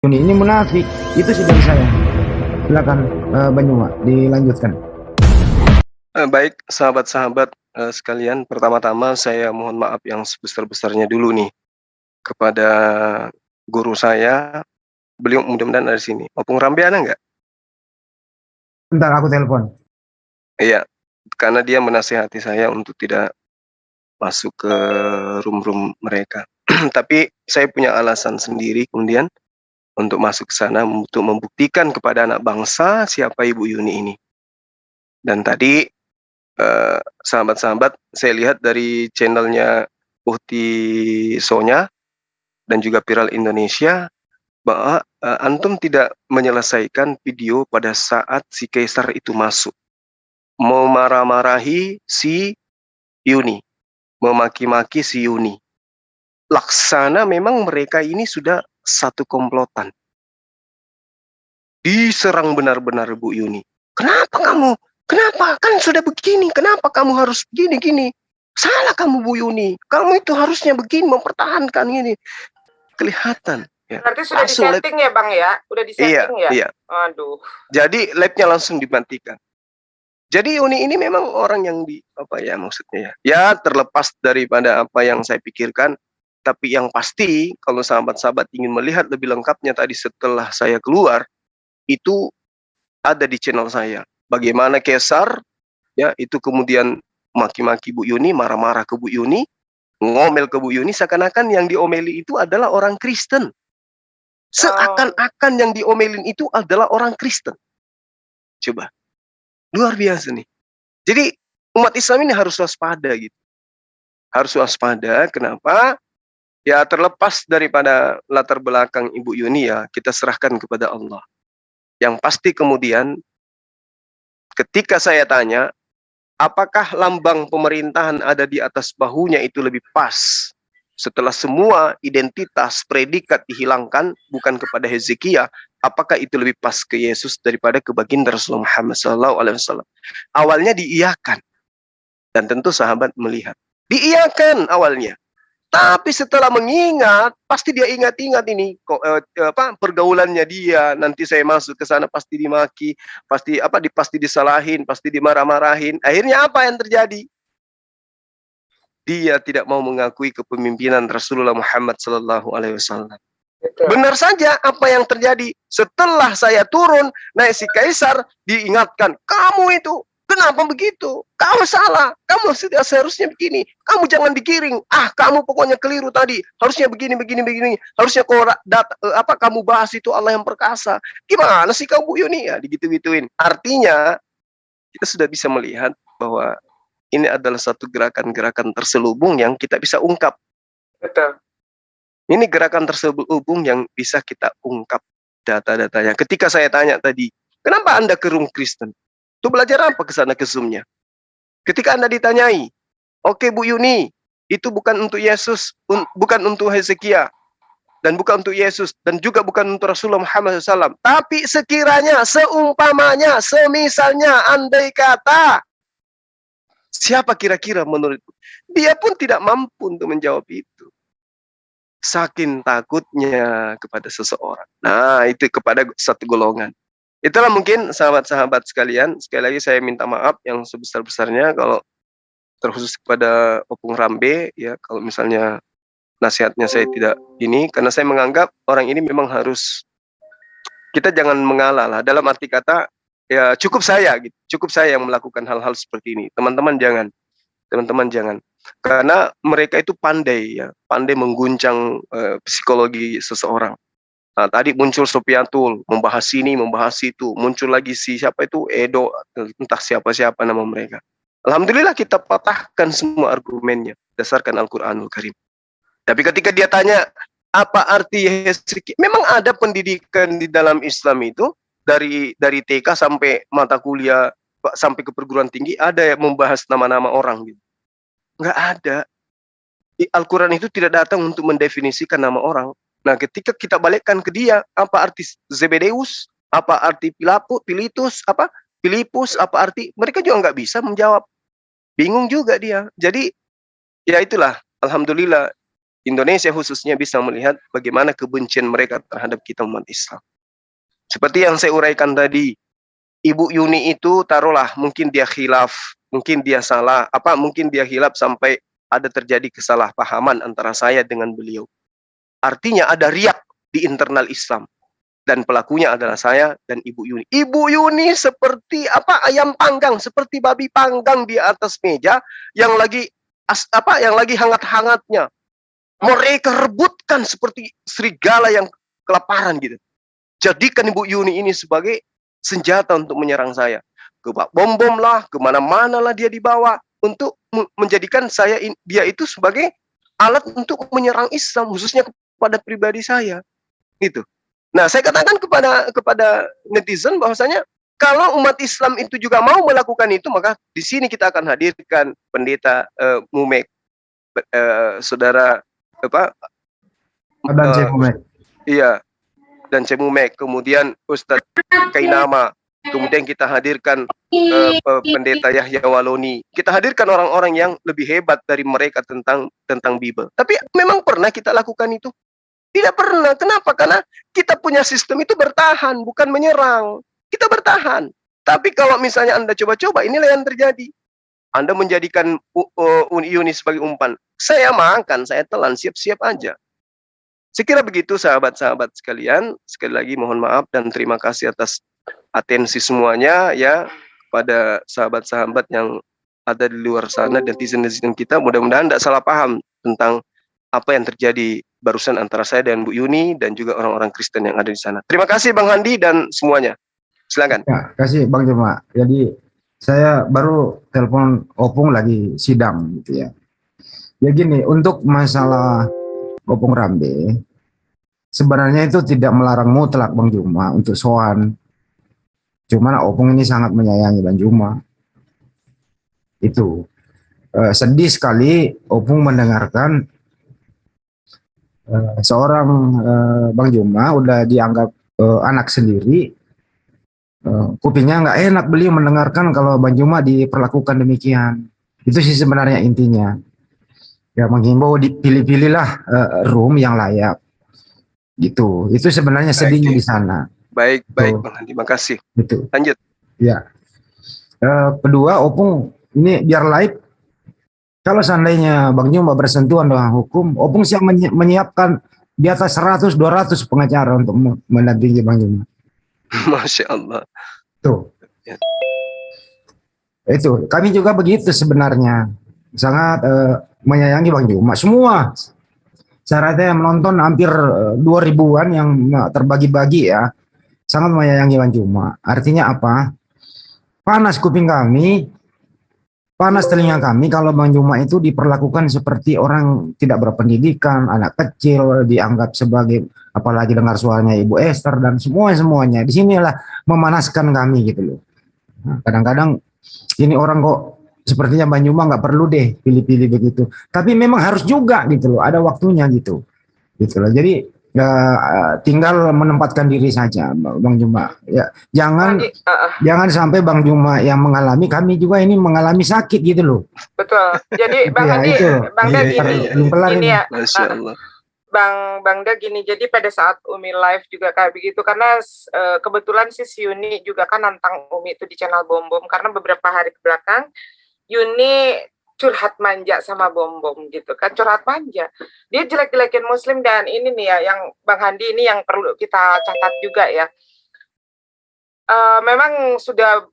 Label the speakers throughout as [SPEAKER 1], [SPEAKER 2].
[SPEAKER 1] Ini munafik. Itu sih dari saya. Silakan Banyuma dilanjutkan.
[SPEAKER 2] Baik, sahabat-sahabat sekalian, pertama-tama saya mohon maaf yang sebesar-besarnya dulu nih kepada guru saya. Beliau mudah-mudahan ada di sini. Opung Rambe ada nggak?
[SPEAKER 1] Bentar aku telepon.
[SPEAKER 2] Iya, karena dia menasihati saya untuk tidak masuk ke room-room mereka. Tapi saya punya alasan sendiri kemudian untuk masuk ke sana untuk membuktikan kepada anak bangsa siapa Ibu Yuni ini. Dan tadi sahabat-sahabat, saya lihat dari channelnya Uhti Sonya dan juga Viral Indonesia bahwa antum tidak menyelesaikan video pada saat si Kaisar itu masuk, memarah-marahi si Yuni, memaki-maki si Yuni. Laksana memang mereka ini sudah satu komplotan. Diserang benar-benar Bu Yuni. Kenapa kamu? Kenapa? Kan sudah begini. Kenapa kamu harus begini-gini? Salah kamu Bu Yuni. Kamu itu harusnya begini, mempertahankan ini. Kelihatan. Ya.
[SPEAKER 3] Berarti sudah disetting ya Bang ya? Udah disetting ya?
[SPEAKER 2] Iya.
[SPEAKER 3] Aduh.
[SPEAKER 2] Jadi labnya langsung dimatikan. Jadi Yuni ini memang orang yang maksudnya ya. Ya terlepas daripada apa yang saya pikirkan. Tapi yang pasti kalau sahabat-sahabat ingin melihat lebih lengkapnya tadi setelah saya keluar, itu ada di channel saya. Bagaimana Kaisar ya itu kemudian maki-maki Bu Yuni, marah-marah ke Bu Yuni, ngomel ke Bu Yuni, seakan-akan yang diomeli itu adalah orang Kristen. Seakan-akan yang diomelin itu adalah orang Kristen. Coba. Luar biasa nih. Jadi umat Islam ini harus waspada gitu. Harus waspada, kenapa? Ya terlepas daripada latar belakang Ibu Yuni ya, kita serahkan kepada Allah. Yang pasti kemudian ketika saya tanya, apakah lambang pemerintahan ada di atas bahunya itu lebih pas? Setelah semua identitas predikat dihilangkan, bukan kepada Hezekia, apakah itu lebih pas ke Yesus daripada ke baginda Rasulullah Muhammad SAW? Awalnya diiyakan, dan tentu sahabat melihat. Diiyakan awalnya. Tapi setelah mengingat, pasti dia ingat-ingat ini pergaulannya dia. Nanti saya masuk ke sana pasti dimaki, pasti disalahin, pasti dimarah-marahin. Akhirnya apa yang terjadi? Dia tidak mau mengakui kepemimpinan Rasulullah Muhammad SAW. Benar saja apa yang terjadi. Setelah saya turun, naik si Kaisar diingatkan, kamu itu kenapa begitu? Kamu salah. Kamu sudah seharusnya begini. Kamu jangan digiring. Kamu pokoknya keliru tadi. Harusnya begini. Harusnya kamu bahas itu Allah yang perkasa. Gimana sih kamu Bu Yuni? Ya, digitu-gituin. Artinya kita sudah bisa melihat bahwa ini adalah satu gerakan-gerakan terselubung yang kita bisa ungkap.
[SPEAKER 3] Betul.
[SPEAKER 2] Ini gerakan terselubung yang bisa kita ungkap data-datanya. Ketika saya tanya tadi, kenapa Anda ke room Kristen? Itu belajar apa ke sana ke Zoom-nya? Ketika Anda ditanyai, oke Bu Yuni, itu bukan untuk Yesus, bukan untuk Hezekia, dan bukan untuk Yesus, dan juga bukan untuk Rasulullah Muhammad SAW. Tapi sekiranya, seumpamanya, semisalnya, andai kata, siapa kira-kira menurutku? Dia pun tidak mampu untuk menjawab itu. Saking takutnya kepada seseorang. Nah, itu kepada satu golongan. Itulah mungkin sahabat-sahabat sekalian, sekali lagi saya minta maaf yang sebesar-besarnya kalau terkhusus kepada Opung Rambe, ya kalau misalnya nasihatnya saya tidak ini, karena saya menganggap orang ini memang harus, kita jangan mengalah lah, dalam arti kata, ya cukup saya gitu, cukup saya yang melakukan hal-hal seperti ini, teman-teman jangan, karena mereka itu pandai ya, pandai mengguncang psikologi seseorang. Nah, tadi muncul Sopiatul, membahas ini, membahas itu. Muncul lagi siapa itu, Edo, entah siapa-siapa nama mereka. Alhamdulillah kita patahkan semua argumennya, berdasarkan Al-Quranul Karim. Tapi ketika dia tanya, apa arti Hezekia? Memang ada pendidikan di dalam Islam itu, dari TK sampai mata kuliah, sampai ke perguruan tinggi, ada yang membahas nama-nama orang. Gitu. Nggak ada. Al-Quran itu tidak datang untuk mendefinisikan nama orang. Nah, ketika kita balikkan ke dia, apa arti Zebedeus, apa arti Pilipus, apa arti, mereka juga nggak bisa menjawab. Bingung juga dia. Jadi, ya itulah, alhamdulillah, Indonesia khususnya bisa melihat bagaimana kebencian mereka terhadap kita umat Islam. Seperti yang saya uraikan tadi, Ibu Yuni itu taruhlah mungkin dia khilaf, mungkin dia salah, mungkin dia khilaf sampai ada terjadi kesalahpahaman antara saya dengan beliau. Artinya ada riak di internal Islam dan pelakunya adalah saya dan Ibu Yuni. Ibu Yuni seperti ayam panggang, seperti babi panggang di atas meja yang lagi hangat-hangatnya. Mereka rebutkan seperti serigala yang kelaparan gitu. Jadikan Ibu Yuni ini sebagai senjata untuk menyerang saya. Ke bom-bom lah, kemana-mana lah dia dibawa untuk menjadikan dia itu sebagai alat untuk menyerang Islam, khususnya kepada pribadi saya. Gitu. Nah, saya katakan kepada netizen bahwasanya kalau umat Islam itu juga mau melakukan itu, maka di sini kita akan hadirkan pendeta Mumek, saudara
[SPEAKER 1] Dan Mumek.
[SPEAKER 2] Iya. Dan Cemumek, kemudian Ustadz Kainama, kemudian kita hadirkan pendeta Yahya Waloni. Kita hadirkan orang-orang yang lebih hebat dari mereka tentang Bible. Tapi memang pernah kita lakukan itu? Tidak pernah. Kenapa? Karena kita punya sistem itu bertahan, bukan menyerang. Kita bertahan. Tapi kalau misalnya Anda coba-coba, inilah yang terjadi. Anda menjadikan Yuni sebagai umpan. Saya makan, saya telan, siap-siap aja. Saya kira begitu sahabat-sahabat sekalian. Sekali lagi mohon maaf dan terima kasih atas atensi semuanya ya kepada sahabat-sahabat yang ada di luar sana dan netizen-netizen kita. Mudah-mudahan tidak salah paham tentang apa yang terjadi barusan antara saya dan Bu Yuni dan juga orang-orang Kristen yang ada di sana. Terima kasih Bang Handi dan semuanya. Silakan.
[SPEAKER 1] Ya, kasih Bang Jema. Jadi saya baru telepon Opung lagi sidang gitu ya. Ya gini, untuk masalah Opung Rambe, sebenarnya itu tidak melarang mutlak Bang Juma untuk soan. Cuman Opung ini sangat menyayangi Bang Juma. Itu sedih sekali Opung mendengarkan seorang Bang Juma udah dianggap anak sendiri. Kupingnya nggak enak beliau mendengarkan kalau Bang Juma diperlakukan demikian. Itu sih sebenarnya intinya. Ya menghimbau dipilih-pilihlah room yang layak gitu. Itu sebenarnya sedihnya di sana.
[SPEAKER 2] Baik Bang Handi, makasih.
[SPEAKER 1] Gitu.
[SPEAKER 2] Lanjut.
[SPEAKER 1] Ya. Kedua, Opung ini biar live. Kalau seandainya Bang Juma bersentuhan dengan hukum, Opung siap menyiapkan di atas 100-200 pengacara untuk mendampingi Bang Juma.
[SPEAKER 2] Masya Allah.
[SPEAKER 1] Tuh. Ya. Itu kami juga begitu sebenarnya. Sangat menyayangi Bang Juma. Semua saya rasa yang menonton hampir 2000-an yang terbagi-bagi ya, sangat menyayangi Bang Juma. Artinya apa? Panas kuping kami, panas telinga kami kalau Bang Juma itu diperlakukan seperti orang tidak berpendidikan, anak kecil, dianggap sebagai, apalagi dengar suaranya Ibu Esther dan semuanya. Di sinilah memanaskan kami gitu loh. Nah, kadang-kadang ini orang kok sepertinya Bang Juma nggak perlu deh pilih-pilih begitu. Tapi memang harus juga gitu loh, ada waktunya gitu loh. Jadi tinggal menempatkan diri saja Bang Juma. Ya, jangan sampai Bang Juma yang mengalami, kami juga ini mengalami sakit gitu loh.
[SPEAKER 3] Betul. Jadi Bang Handi, Bang Dag ini ya.
[SPEAKER 2] Masya Allah.
[SPEAKER 3] Bang Dag gini, jadi pada saat Umi live juga kayak begitu, karena kebetulan si Yuni juga kan nantang Umi itu di channel Bom Bom, karena beberapa hari kebelakang Yuni curhat manja sama Bom Bom gitu kan, curhat manja. Dia jelek-jelekin Muslim, dan ini nih ya yang Bang Handi ini yang perlu kita catat juga ya. Memang sudah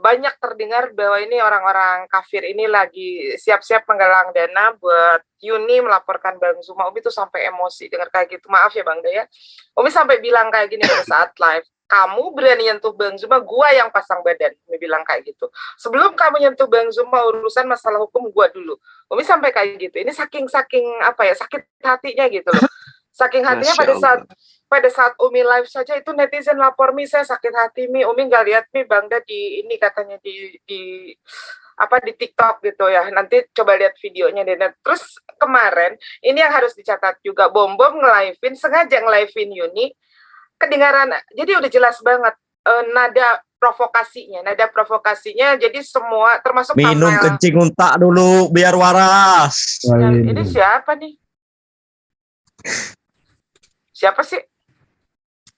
[SPEAKER 3] banyak terdengar bahwa ini orang-orang kafir ini lagi siap-siap menggalang dana buat Yuni melaporkan Bang Zuma. Umi tuh sampai emosi dengar kayak gitu. Maaf ya Bang Daya. Umi sampai bilang kayak gini pada saat live. Kamu berani nyentuh Bang Zuma, gua yang pasang badan. Umi bilang kayak gitu. Sebelum kamu nyentuh Bang Zuma, urusan masalah hukum gua dulu. Umi sampai kayak gitu. Ini saking apa ya, sakit hatinya gitu loh. Saking hatinya pada saat Umi live saja itu netizen lapor Mi, saya sakit hati Mi. Umi nggak lihat Mi Bang Da di ini katanya di TikTok gitu ya. Nanti coba lihat videonya deh. Terus kemarin ini yang harus dicatat juga, Bom Bom sengaja nge-live-in Yuni. Kedengaran, jadi udah jelas banget nada provokasinya, jadi semua termasuk
[SPEAKER 4] minum kencing untak dulu biar waras.
[SPEAKER 3] Ini siapa nih? Siapa sih?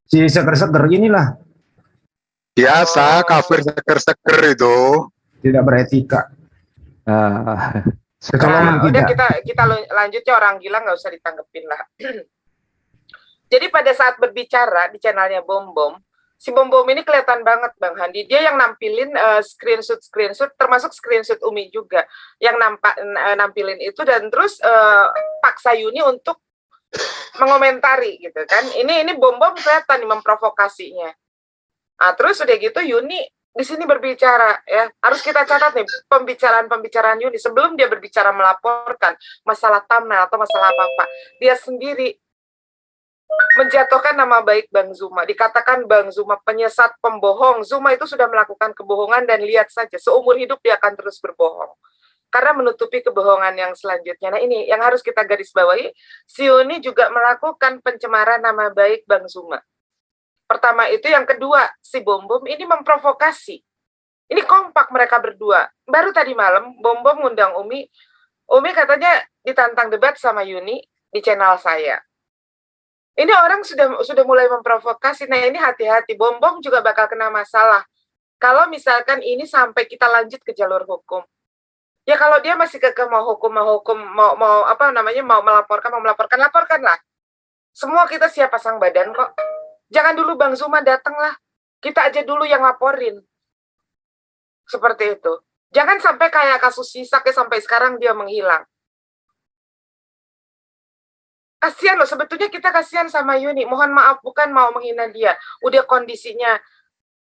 [SPEAKER 1] Si seger-seger inilah
[SPEAKER 4] Biasa
[SPEAKER 3] Oh.
[SPEAKER 4] kafir seker-seker itu.
[SPEAKER 1] tidak beretika.
[SPEAKER 5] Ah,
[SPEAKER 1] Kecolongan
[SPEAKER 3] Nah, udah
[SPEAKER 1] kita.
[SPEAKER 3] kita lanjut ya, orang gila nggak usah ditanggepin lah. Jadi pada saat berbicara di channelnya Bom Bom, si Bom Bom ini kelihatan banget Bang Handi. Dia yang nampilin screenshot, termasuk screenshot Umi juga yang nampilin itu, dan terus paksa Yuni untuk mengomentari gitu kan. Ini Bom Bom kelihatan nih memprovokasinya. Nah, terus udah gitu Yuni di sini berbicara ya. Harus kita catat nih pembicaraan Yuni sebelum dia berbicara melaporkan masalah thumbnail atau masalah apa-apa. Dia sendiri menjatuhkan nama baik Bang Zuma. Dikatakan Bang Zuma penyesat, pembohong. Zuma itu sudah melakukan kebohongan dan lihat saja seumur hidup dia akan terus berbohong. Karena menutupi kebohongan yang selanjutnya. Nah, ini yang harus kita garis bawahi. Si Yuni juga melakukan pencemaran nama baik Bang Zuma. Pertama itu, yang kedua, si Bom Bom ini memprovokasi. Ini kompak mereka berdua. Baru tadi malam, Bom Bom ngundang Umi. Umi katanya ditantang debat sama Yuni di channel saya. Ini orang sudah mulai memprovokasi. Nah, ini hati-hati. Bom Bom juga bakal kena masalah. Kalau misalkan ini sampai kita lanjut ke jalur hukum. Ya kalau dia masih kekeh mau melaporkan, laporkanlah. Semua kita siap pasang badan kok. Jangan dulu Bang Zuma datanglah. Kita aja dulu yang laporin. Seperti itu. Jangan sampai kayak kasus Sisak sampai sekarang dia menghilang. Kasihan loh, sebetulnya kita kasihan sama Yuni. Mohon maaf, bukan mau menghina dia. Udah kondisinya.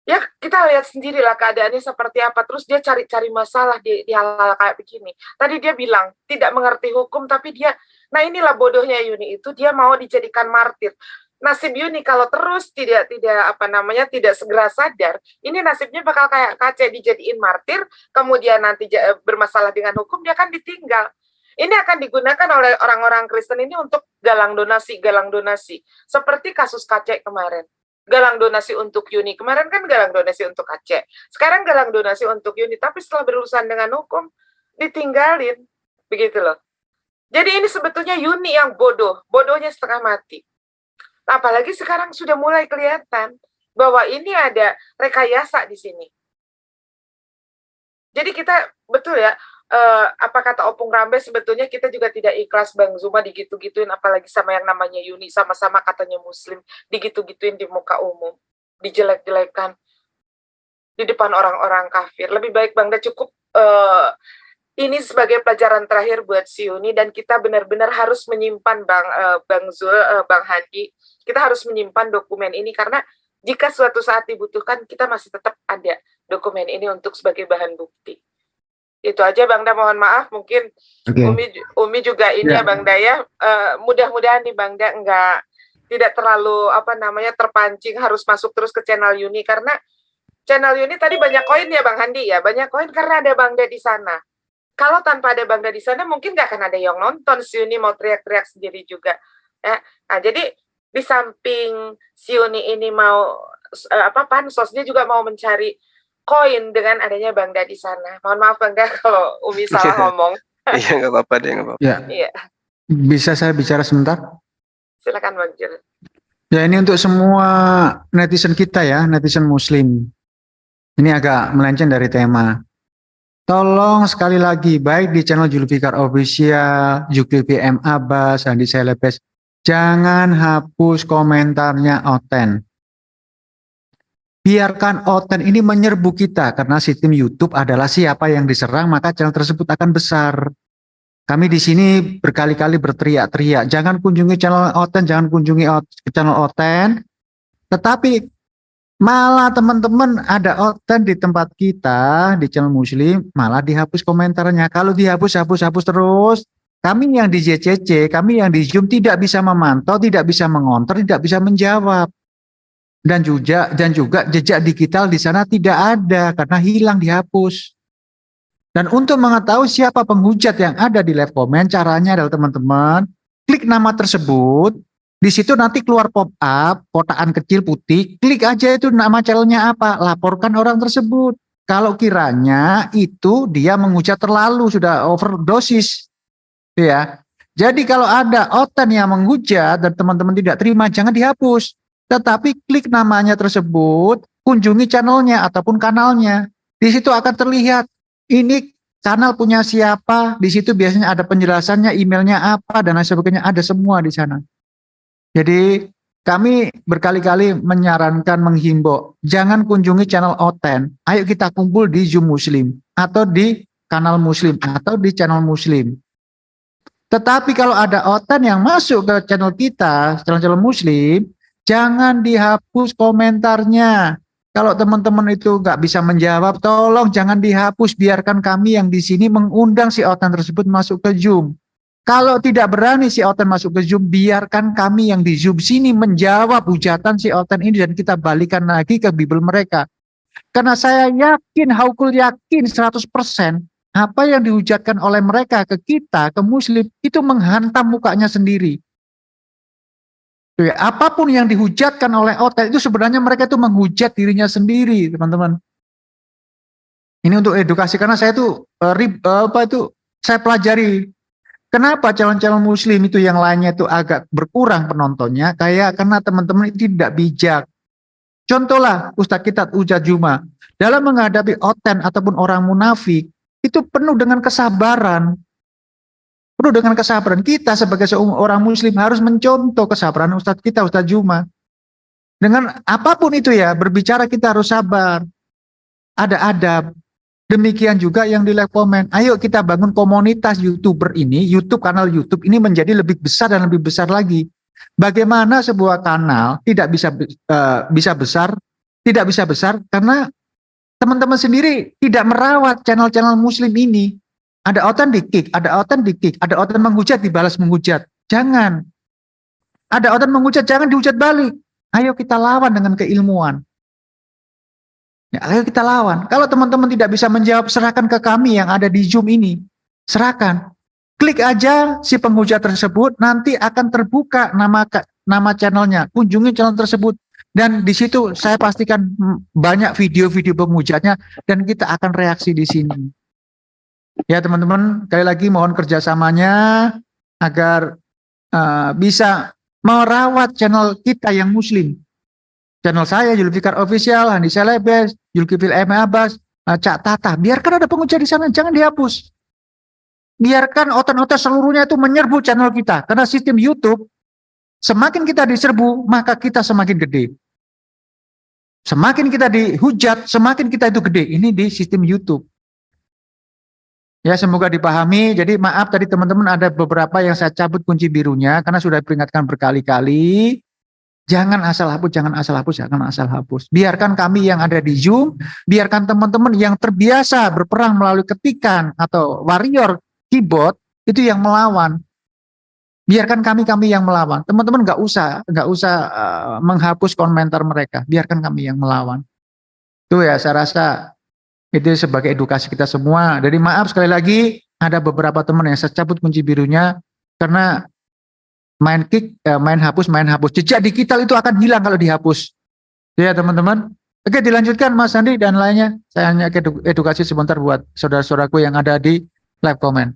[SPEAKER 3] Ya kita lihat sendirilah keadaannya seperti apa. Terus dia cari-cari masalah di hal-hal kayak begini. Tadi dia bilang tidak mengerti hukum, tapi dia, nah inilah bodohnya Yuni itu, dia mau dijadikan martir. Nasib Yuni kalau terus tidak segera sadar, ini nasibnya bakal kayak Kace, dijadiin martir, kemudian nanti bermasalah dengan hukum, dia akan ditinggal. Ini akan digunakan oleh orang-orang Kristen ini untuk galang donasi. Seperti kasus Kace kemarin. Galang donasi untuk Yuni. Kemarin kan galang donasi untuk Kace. Sekarang galang donasi untuk Yuni. Tapi setelah berurusan dengan hukum, ditinggalin. Begitu loh. Jadi ini sebetulnya Yuni yang bodoh. Bodohnya setengah mati. Apalagi sekarang sudah mulai kelihatan bahwa ini ada rekayasa di sini. Jadi kita, betul ya, apa kata Opung Rambe, sebetulnya kita juga tidak ikhlas Bang Zuma digitu-gituin, apalagi sama yang namanya Yuni, sama-sama katanya Muslim, digitu-gituin di muka umum, dijelek-jelekan di depan orang-orang kafir. Lebih baik Bang Da cukup ini sebagai pelajaran terakhir buat si Yuni, dan kita benar-benar harus menyimpan Bang Zul, Bang Handi, kita harus menyimpan dokumen ini, karena jika suatu saat dibutuhkan, kita masih tetap ada dokumen ini untuk sebagai bahan bukti. Itu aja Bang Da, mohon maaf, mungkin Umi juga ini ya Bang Da ya, mudah-mudahan nih Bang Da tidak terlalu terpancing harus masuk terus ke channel Yuni, karena channel Yuni tadi banyak koin ya Bang Handi ya, banyak koin karena ada Bang Da di sana. Kalau tanpa ada Bang Da di sana mungkin nggak akan ada yang nonton, si Yuni mau teriak-teriak sendiri juga. Ya. Nah, jadi di samping si Yuni ini mau pansosnya juga mau mencari koin dengan adanya Bang Da di sana. Mohon maaf Bang Da kalau Umi salah ngomong.
[SPEAKER 2] Iya, nggak apa-apa deh, nggak apa-apa.
[SPEAKER 5] Ya.
[SPEAKER 3] Iya.
[SPEAKER 5] Bisa saya bicara sebentar?
[SPEAKER 3] Silakan Bang Jul.
[SPEAKER 5] Ya, ini untuk semua netizen kita ya, netizen Muslim. Ini agak melenceng dari tema. Tolong sekali lagi, baik di channel Julfikar Official, Zulkifli M. Abbas, Andi Selebes, jangan hapus komentarnya Oten. Biarkan Oten ini menyerbu kita, karena sistem YouTube adalah siapa yang diserang, maka channel tersebut akan besar. Kami di sini berkali-kali berteriak-teriak, jangan kunjungi channel Oten, jangan kunjungi channel Oten. Tetapi malah teman-teman ada Oten di tempat kita, di channel Muslim, malah dihapus komentarnya. Kalau dihapus terus, kami yang di JCC, kami yang di Zoom tidak bisa memantau, tidak bisa mengontrol, tidak bisa menjawab. Dan juga jejak digital di sana tidak ada karena hilang, dihapus. Dan untuk mengetahui siapa penghujat yang ada di live comment, caranya adalah teman-teman klik nama tersebut, di situ nanti keluar pop up kotakan kecil putih, klik aja itu nama channelnya apa, laporkan orang tersebut. Kalau kiranya itu dia menghujat terlalu, sudah overdosis, ya. Jadi kalau ada oten yang menghujat dan teman-teman tidak terima, jangan dihapus. Tetapi klik namanya tersebut, kunjungi channelnya ataupun kanalnya. Di situ akan terlihat ini kanal punya siapa. Di situ biasanya ada penjelasannya, emailnya apa dan lain sebagainya, ada semua di sana. Jadi kami berkali-kali menyarankan, menghimbau, jangan kunjungi channel oten. Ayo kita kumpul di Zoom Muslim atau di kanal Muslim atau di channel Muslim. Tetapi kalau ada oten yang masuk ke channel kita, channel Muslim, jangan dihapus komentarnya. Kalau teman-teman itu nggak bisa menjawab, tolong jangan dihapus. Biarkan kami yang di sini mengundang si oten tersebut masuk ke Zoom. Kalau tidak berani si oten masuk ke Zoom, biarkan kami yang di Zoom sini menjawab hujatan si oten ini dan kita balikan lagi ke Bible mereka. Karena saya yakin, haukul yakin 100%, apa yang dihujatkan oleh mereka ke kita, ke Muslim, itu menghantam mukanya sendiri. Apapun yang dihujatkan oleh oten itu sebenarnya mereka itu menghujat dirinya sendiri, teman-teman. Ini untuk edukasi, karena saya itu saya pelajari. Kenapa calon-calon Muslim itu yang lainnya itu agak berkurang penontonnya? Karena teman-teman itu tidak bijak. Contohlah Ustadz kita Ujat Juma dalam menghadapi oten ataupun orang munafik, itu penuh dengan kesabaran. Penuh dengan kesabaran. Kita sebagai seorang Muslim harus mencontoh kesabaran Ustadz kita, Ustadz Juma. Dengan apapun itu ya, berbicara kita harus sabar. Ada adab. Demikian juga yang di live comment. Ayo kita bangun komunitas YouTuber ini, kanal YouTube ini menjadi lebih besar dan lebih besar lagi. Bagaimana sebuah kanal tidak bisa besar karena teman-teman sendiri tidak merawat channel-channel Muslim ini. Ada oten di-kick, ada oten menghujat dibalas menghujat. Jangan. Ada oten menghujat, jangan dihujat balik. Ayo kita lawan dengan keilmuan. Ya, ayo kita lawan. Kalau teman-teman tidak bisa menjawab, serahkan ke kami yang ada di Zoom ini. Serahkan. Klik aja si penghujat tersebut, nanti akan terbuka nama channelnya. Kunjungi channel tersebut. Dan di situ saya pastikan banyak video-video penghujatnya dan kita akan reaksi di sini. Ya teman-teman, sekali lagi mohon kerjasamanya agar bisa merawat channel kita yang Muslim. Channel saya Zulfikar Official, Handi Selebes, Zulkifil M. Abbas, Cak Tata. Biarkan ada penghujat di sana, jangan dihapus. Biarkan oten-oten seluruhnya itu menyerbu channel kita. Karena sistem YouTube, semakin kita diserbu, maka kita semakin gede. Semakin kita dihujat, semakin kita itu gede. Ini di sistem YouTube. Ya semoga dipahami. Jadi maaf tadi teman-teman ada beberapa yang saya cabut kunci birunya. Karena sudah peringatkan berkali-kali. Jangan asal hapus, jangan asal hapus, jangan asal hapus. Biarkan kami yang ada di Zoom, biarkan teman-teman yang terbiasa berperang melalui ketikan atau warrior keyboard, itu yang melawan. Biarkan kami yang melawan. Teman-teman nggak usah menghapus komentar mereka. Biarkan kami yang melawan. Itu ya saya rasa itu sebagai edukasi kita semua. Jadi maaf sekali lagi ada beberapa teman yang saya cabut kunci birunya karena main hapus. Jejak digital itu akan hilang kalau dihapus. Ya teman-teman. Oke dilanjutkan Mas Andi dan lainnya. Saya hanya edukasi sebentar buat saudara-saudaraku yang ada di live comment.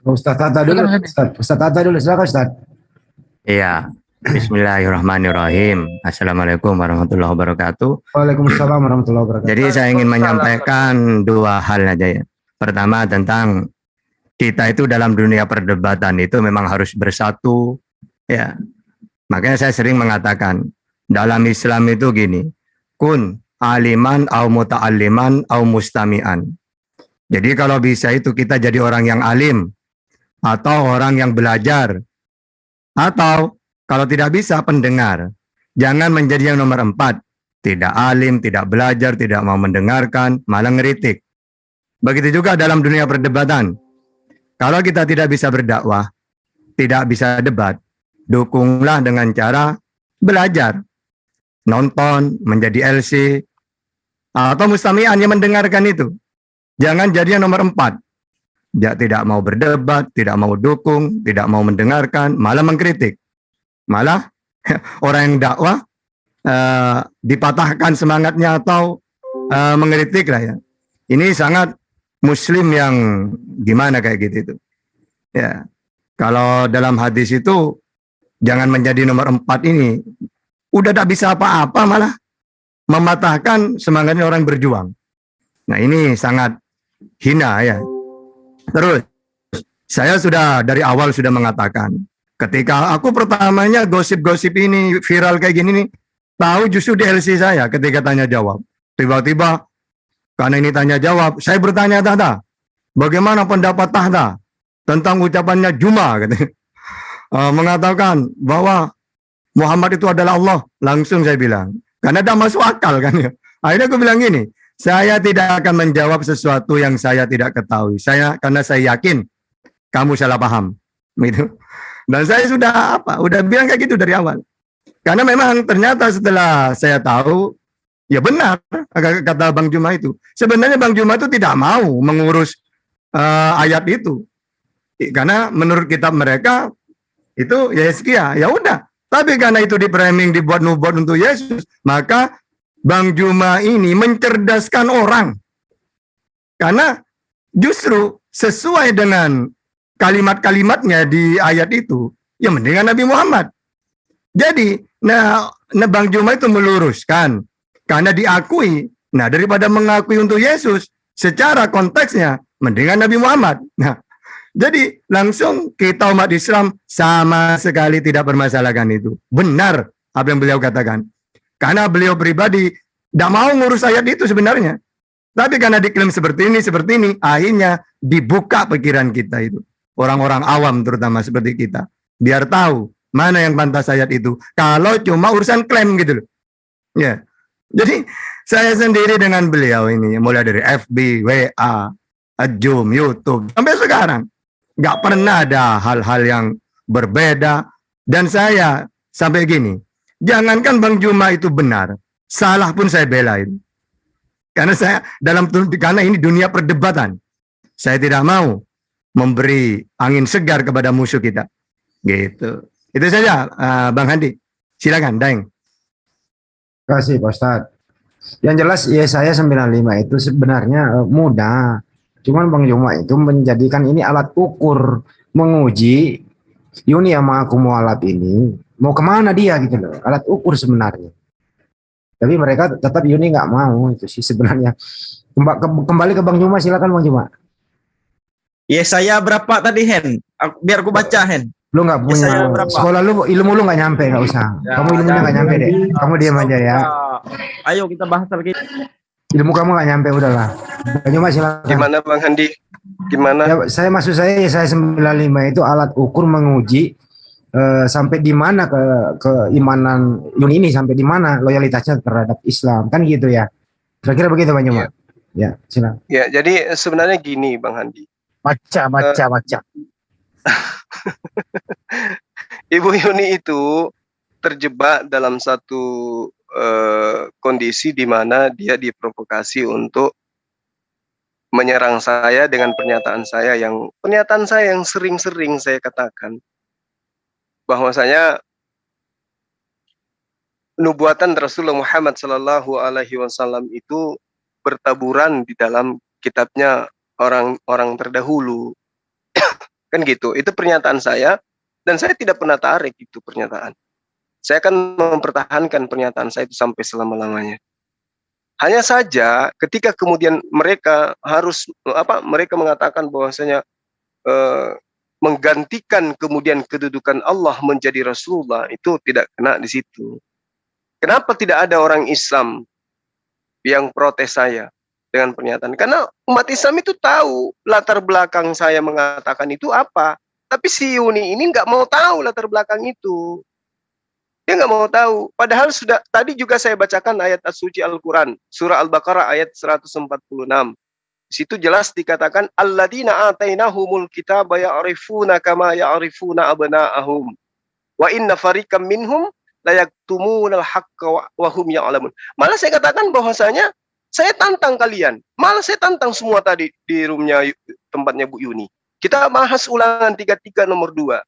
[SPEAKER 1] Ustaz Tata dulu. Ustaz Tata dulu, silakan Ustaz.
[SPEAKER 6] Iya. Bismillahirrahmanirrahim. Assalamualaikum warahmatullahi wabarakatuh.
[SPEAKER 1] Waalaikumsalam warahmatullahi wabarakatuh.
[SPEAKER 6] Jadi saya ingin menyampaikan dua hal aja ya. Pertama tentang kita itu dalam dunia perdebatan itu memang harus bersatu. Ya, makanya saya sering mengatakan dalam Islam itu gini, kun aliman au muta'alliman au mustami'an. Jadi kalau bisa itu kita jadi orang yang alim atau orang yang belajar atau kalau tidak bisa pendengar. Jangan menjadi yang nomor 4, tidak alim, tidak belajar, tidak mau mendengarkan, malah ngeritik. Begitu juga dalam dunia perdebatan. Kalau kita tidak bisa berdakwah, tidak bisa debat, dukunglah dengan cara belajar, nonton, menjadi LC, atau mustami'an yang mendengarkan itu. Jangan jadi yang nomor 4. Tidak mau berdebat, tidak mau dukung, tidak mau mendengarkan, malah mengkritik. Malah orang yang dakwah dipatahkan semangatnya atau mengkritik lah ya. Ini sangat Muslim yang gimana kayak gitu itu. Ya. Kalau dalam hadis itu jangan menjadi nomor 4 ini. Udah tak bisa apa-apa malah mematahkan semangatnya orang berjuang. Nah ini sangat hina ya. Terus saya sudah dari awal sudah mengatakan, ketika aku pertamanya gosip-gosip ini viral kayak gini nih, tahu justru di LC saya ketika tanya jawab. Tiba-tiba karena ini tanya jawab, saya bertanya Tahta, bagaimana pendapat Tahta tentang ucapannya Juma? Mengatakan bahwa Muhammad itu adalah Allah. Langsung saya bilang, karena tidak masuk akal kan ya. Akhirnya aku bilang gini, saya tidak akan menjawab sesuatu yang saya tidak ketahui. Karena saya yakin kamu salah paham, gitu. Dan saya udah bilang kayak gitu dari awal. Karena memang ternyata setelah saya tahu, ya benar kata Bang Juma itu. Sebenarnya Bang Juma itu tidak mau mengurus ayat itu, karena menurut kitab mereka itu Yeskia, ya udah. Tapi karena itu di framing, dibuat nubuat untuk Yesus, maka Bang Juma ini mencerdaskan orang. Karena justru sesuai dengan kalimat-kalimatnya di ayat itu, ya mendingan Nabi Muhammad. Jadi, Bang Juma itu meluruskan, karena diakui, daripada mengakui untuk Yesus, secara konteksnya, mendingan Nabi Muhammad. Nah, jadi langsung kita umat Islam sama sekali tidak permasalahkan itu. Benar apa yang beliau katakan. Karena beliau pribadi tidak mau ngurus ayat itu sebenarnya. Tapi karena diklaim seperti ini, akhirnya dibuka pikiran kita itu. Orang-orang awam terutama seperti kita. Biar tahu mana yang pantas ayat itu. Kalau cuma urusan klaim gitu loh. Ya. Jadi saya sendiri dengan beliau ini, mulai dari FB, WA, Zoom, YouTube, sampai sekarang. Nggak pernah ada hal-hal yang berbeda. Dan saya sampai gini, jangankan Bang Juma itu benar, salah pun saya belain. Karena ini dunia perdebatan. Saya tidak mau memberi angin segar kepada musuh kita. Gitu. Itu saja, Bang Handi. Silakan, Daeng.
[SPEAKER 1] Terima kasih, Pak Ustadz. Yang jelas Yesaya 95 itu sebenarnya mudah. Cuman Bang Juma itu menjadikan ini alat ukur, menguji Yuni yang mengaku mualaf ini mau kemana dia gitu loh. Alat ukur sebenarnya. Tapi mereka tetap Yuni nggak mau, itu sih sebenarnya. Kembali ke Bang Juma, silakan Bang Juma.
[SPEAKER 7] Yesaya berapa tadi, Hen? Biar aku baca, Hen.
[SPEAKER 1] Lu nggak punya sekolah, lu ilmu lu nggak nyampe, nggak usah. Kamu ilmunya nggak nyampe deh. Kamu diam aja ya.
[SPEAKER 7] Ayo kita bahas lagi.
[SPEAKER 1] Ilmu kamu nggak nyampe, udahlah. Bang Juma silakan.
[SPEAKER 2] Gimana Bang Handi? Gimana?
[SPEAKER 1] Ya, maksud saya 95 itu alat ukur menguji sampai di mana keimanan Yuni ini, sampai di mana loyalitasnya terhadap Islam, kan gitu ya. Kira-kira begitu Bang Juma. Ya, silakan.
[SPEAKER 2] Ya, jadi sebenarnya gini Bang Handi.
[SPEAKER 4] Macam.
[SPEAKER 2] Ibu Yuni itu terjebak dalam satu kondisi di mana dia diprovokasi untuk menyerang saya dengan pernyataan saya yang sering-sering saya katakan bahwasanya nubuatan Rasulullah Muhammad Sallallahu Alaihi Wasallam itu bertaburan di dalam kitabnya orang-orang terdahulu. Kan gitu, itu pernyataan saya, dan saya tidak pernah tarik itu pernyataan. Saya akan mempertahankan pernyataan saya itu sampai selama-lamanya. Hanya saja ketika kemudian mereka mereka mengatakan bahwasanya menggantikan kemudian kedudukan Allah menjadi Rasulullah, itu tidak kena di situ. Kenapa tidak ada orang Islam yang protes saya dengan pernyataan? Karena umat Islam itu tahu latar belakang saya mengatakan itu apa. Tapi si Yuni ini nggak mau tahu latar belakang itu. Dia nggak mau tahu. Padahal sudah tadi juga saya bacakan ayat suci Al-Quran. Surah Al-Baqarah ayat 146. Di situ jelas dikatakan, Alladzina atainahumul kitaba ya'rifuna kama ya'rifuna abna'ahum. Wa inna fariqam minhum la yaktumunal haqqa wa hum ya'lamun. Malah saya katakan bahwasanya saya tantang kalian. Malah saya tantang semua tadi di roomnya tempatnya Bu Yuni. Kita bahas ulangan 33 nomor 2.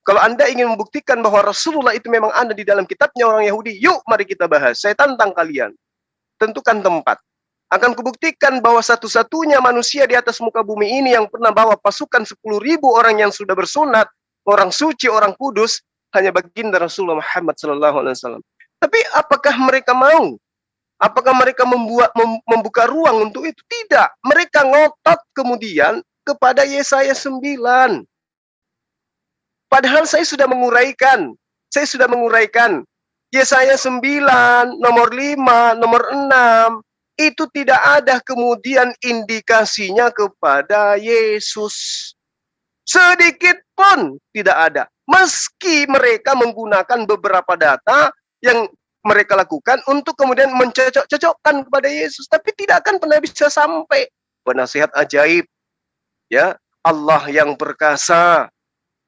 [SPEAKER 2] Kalau Anda ingin membuktikan bahwa Rasulullah itu memang ada di dalam kitabnya orang Yahudi, yuk mari kita bahas. Saya tantang kalian. Tentukan tempat. Akan kubuktikan bahwa satu-satunya manusia di atas muka bumi ini yang pernah bawa pasukan 10.000 orang yang sudah bersunat, orang suci, orang kudus, hanya baginda Rasulullah Muhammad SAW. Tapi apakah mereka mau? Apakah mereka membuka ruang untuk itu? Tidak. Mereka ngotot kemudian kepada Yesaya 9. Padahal saya sudah menguraikan. Yesaya 9, nomor 5, nomor 6. Itu tidak ada kemudian indikasinya kepada Yesus. Sedikit pun tidak ada. Meski mereka menggunakan beberapa data yang mereka lakukan untuk kemudian mencocok-cocokkan kepada Yesus. Tapi tidak akan pernah bisa sampai. Penasihat ajaib. Ya, Allah yang perkasa.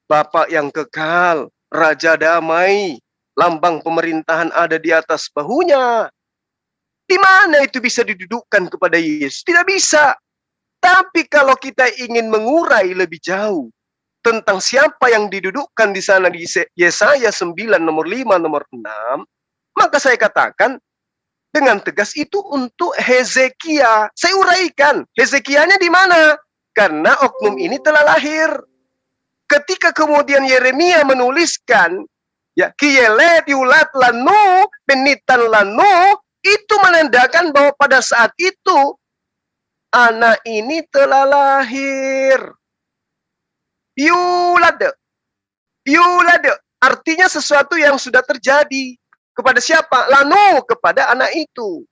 [SPEAKER 2] Bapa yang kekal. Raja damai. Lambang pemerintahan ada di atas bahunya. Di mana itu bisa didudukkan kepada Yesus? Tidak bisa. Tapi kalau kita ingin mengurai lebih jauh tentang siapa yang didudukkan di sana di Yesaya 9 nomor 5 nomor 6, maka saya katakan dengan tegas itu untuk Hezekia. Saya uraikan, Hezekianya di mana? Karena oknum ini telah lahir. Ketika kemudian Yeremia menuliskan ya Kiyele diulat lanu penitan lanu, itu menandakan bahwa pada saat itu anak ini telah lahir. Yulade. Artinya sesuatu yang sudah terjadi. Kepada siapa? Lanu, kepada anak itu.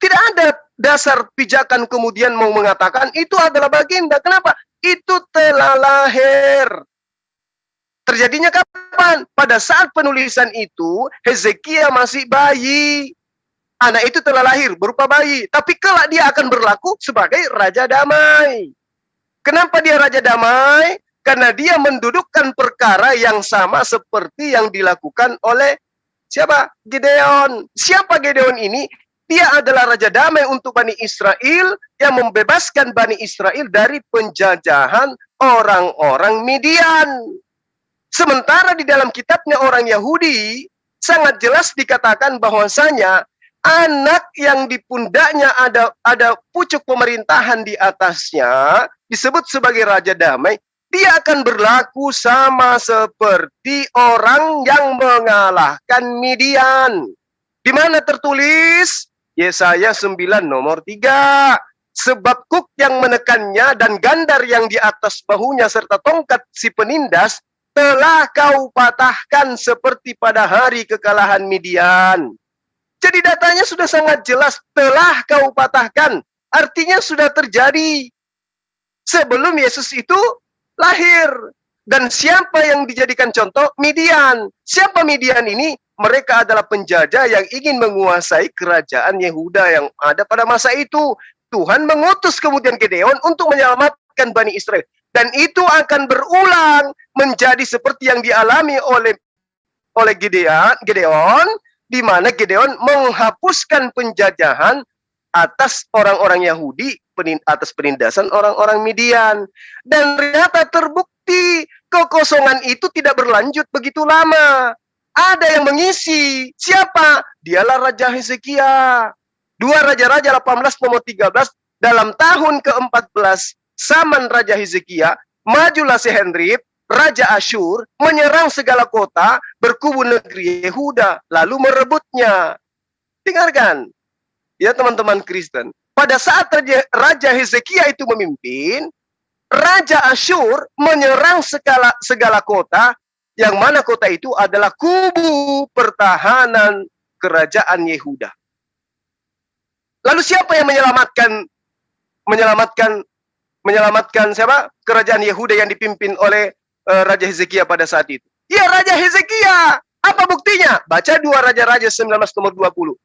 [SPEAKER 2] Tidak ada dasar pijakan kemudian mau mengatakan itu adalah baginda. Kenapa? Itu telah lahir. Terjadinya kapan? Pada saat penulisan itu, Hezekia masih bayi. Anak itu telah lahir berupa bayi. Tapi kelak dia akan berlaku sebagai Raja Damai. Kenapa dia Raja Damai? Karena dia mendudukkan perkara yang sama seperti yang dilakukan oleh siapa? Gideon. Siapa Gideon ini? Dia adalah Raja Damai untuk Bani Israel yang membebaskan Bani Israel dari penjajahan orang-orang Midian. Sementara di dalam kitabnya orang Yahudi sangat jelas dikatakan bahwasanya anak yang di pundaknya ada pucuk pemerintahan di atasnya disebut sebagai Raja Damai. Dia akan berlaku sama seperti orang yang mengalahkan Midian. Di mana tertulis? Yesaya 9 nomor 3. Sebab kuk yang menekannya dan gandar yang di atas bahunya serta tongkat si penindas telah kau patahkan seperti pada hari kekalahan Midian. Jadi datanya sudah sangat jelas, telah kau patahkan. Artinya sudah terjadi. Sebelum Yesus itu lahir. Dan siapa yang dijadikan contoh? Midian. Siapa Midian ini? Mereka adalah penjajah yang ingin menguasai kerajaan Yehuda yang ada pada masa itu. Tuhan mengutus kemudian Gideon untuk menyelamatkan Bani Israel. Dan itu akan berulang menjadi seperti yang dialami oleh Gideon, di mana Gideon menghapuskan penjajahan atas orang-orang Yahudi, atas penindasan orang-orang Midian. Dan ternyata terbukti kekosongan itu tidak berlanjut begitu lama. Ada yang mengisi. Siapa? Dialah Raja Hezekia. 2 Raja-Raja 18 nomor 13, dalam tahun ke-14 zaman Raja Hezekia, majulah Sehenrib, Raja Asyur, menyerang segala kota, berkubun negeri Yehuda, lalu merebutnya. Dengarkan, ya teman-teman Kristen. Pada saat Raja Hezekia itu memimpin, Raja Asyur menyerang segala kota, yang mana kota itu adalah kubu pertahanan kerajaan Yehuda. Lalu siapa yang menyelamatkan siapa? Kerajaan Yehuda yang dipimpin oleh Raja Hezekia pada saat itu. Ya, Raja Hezekia. Apa buktinya? Baca 2 Raja-Raja 19 nomor 20.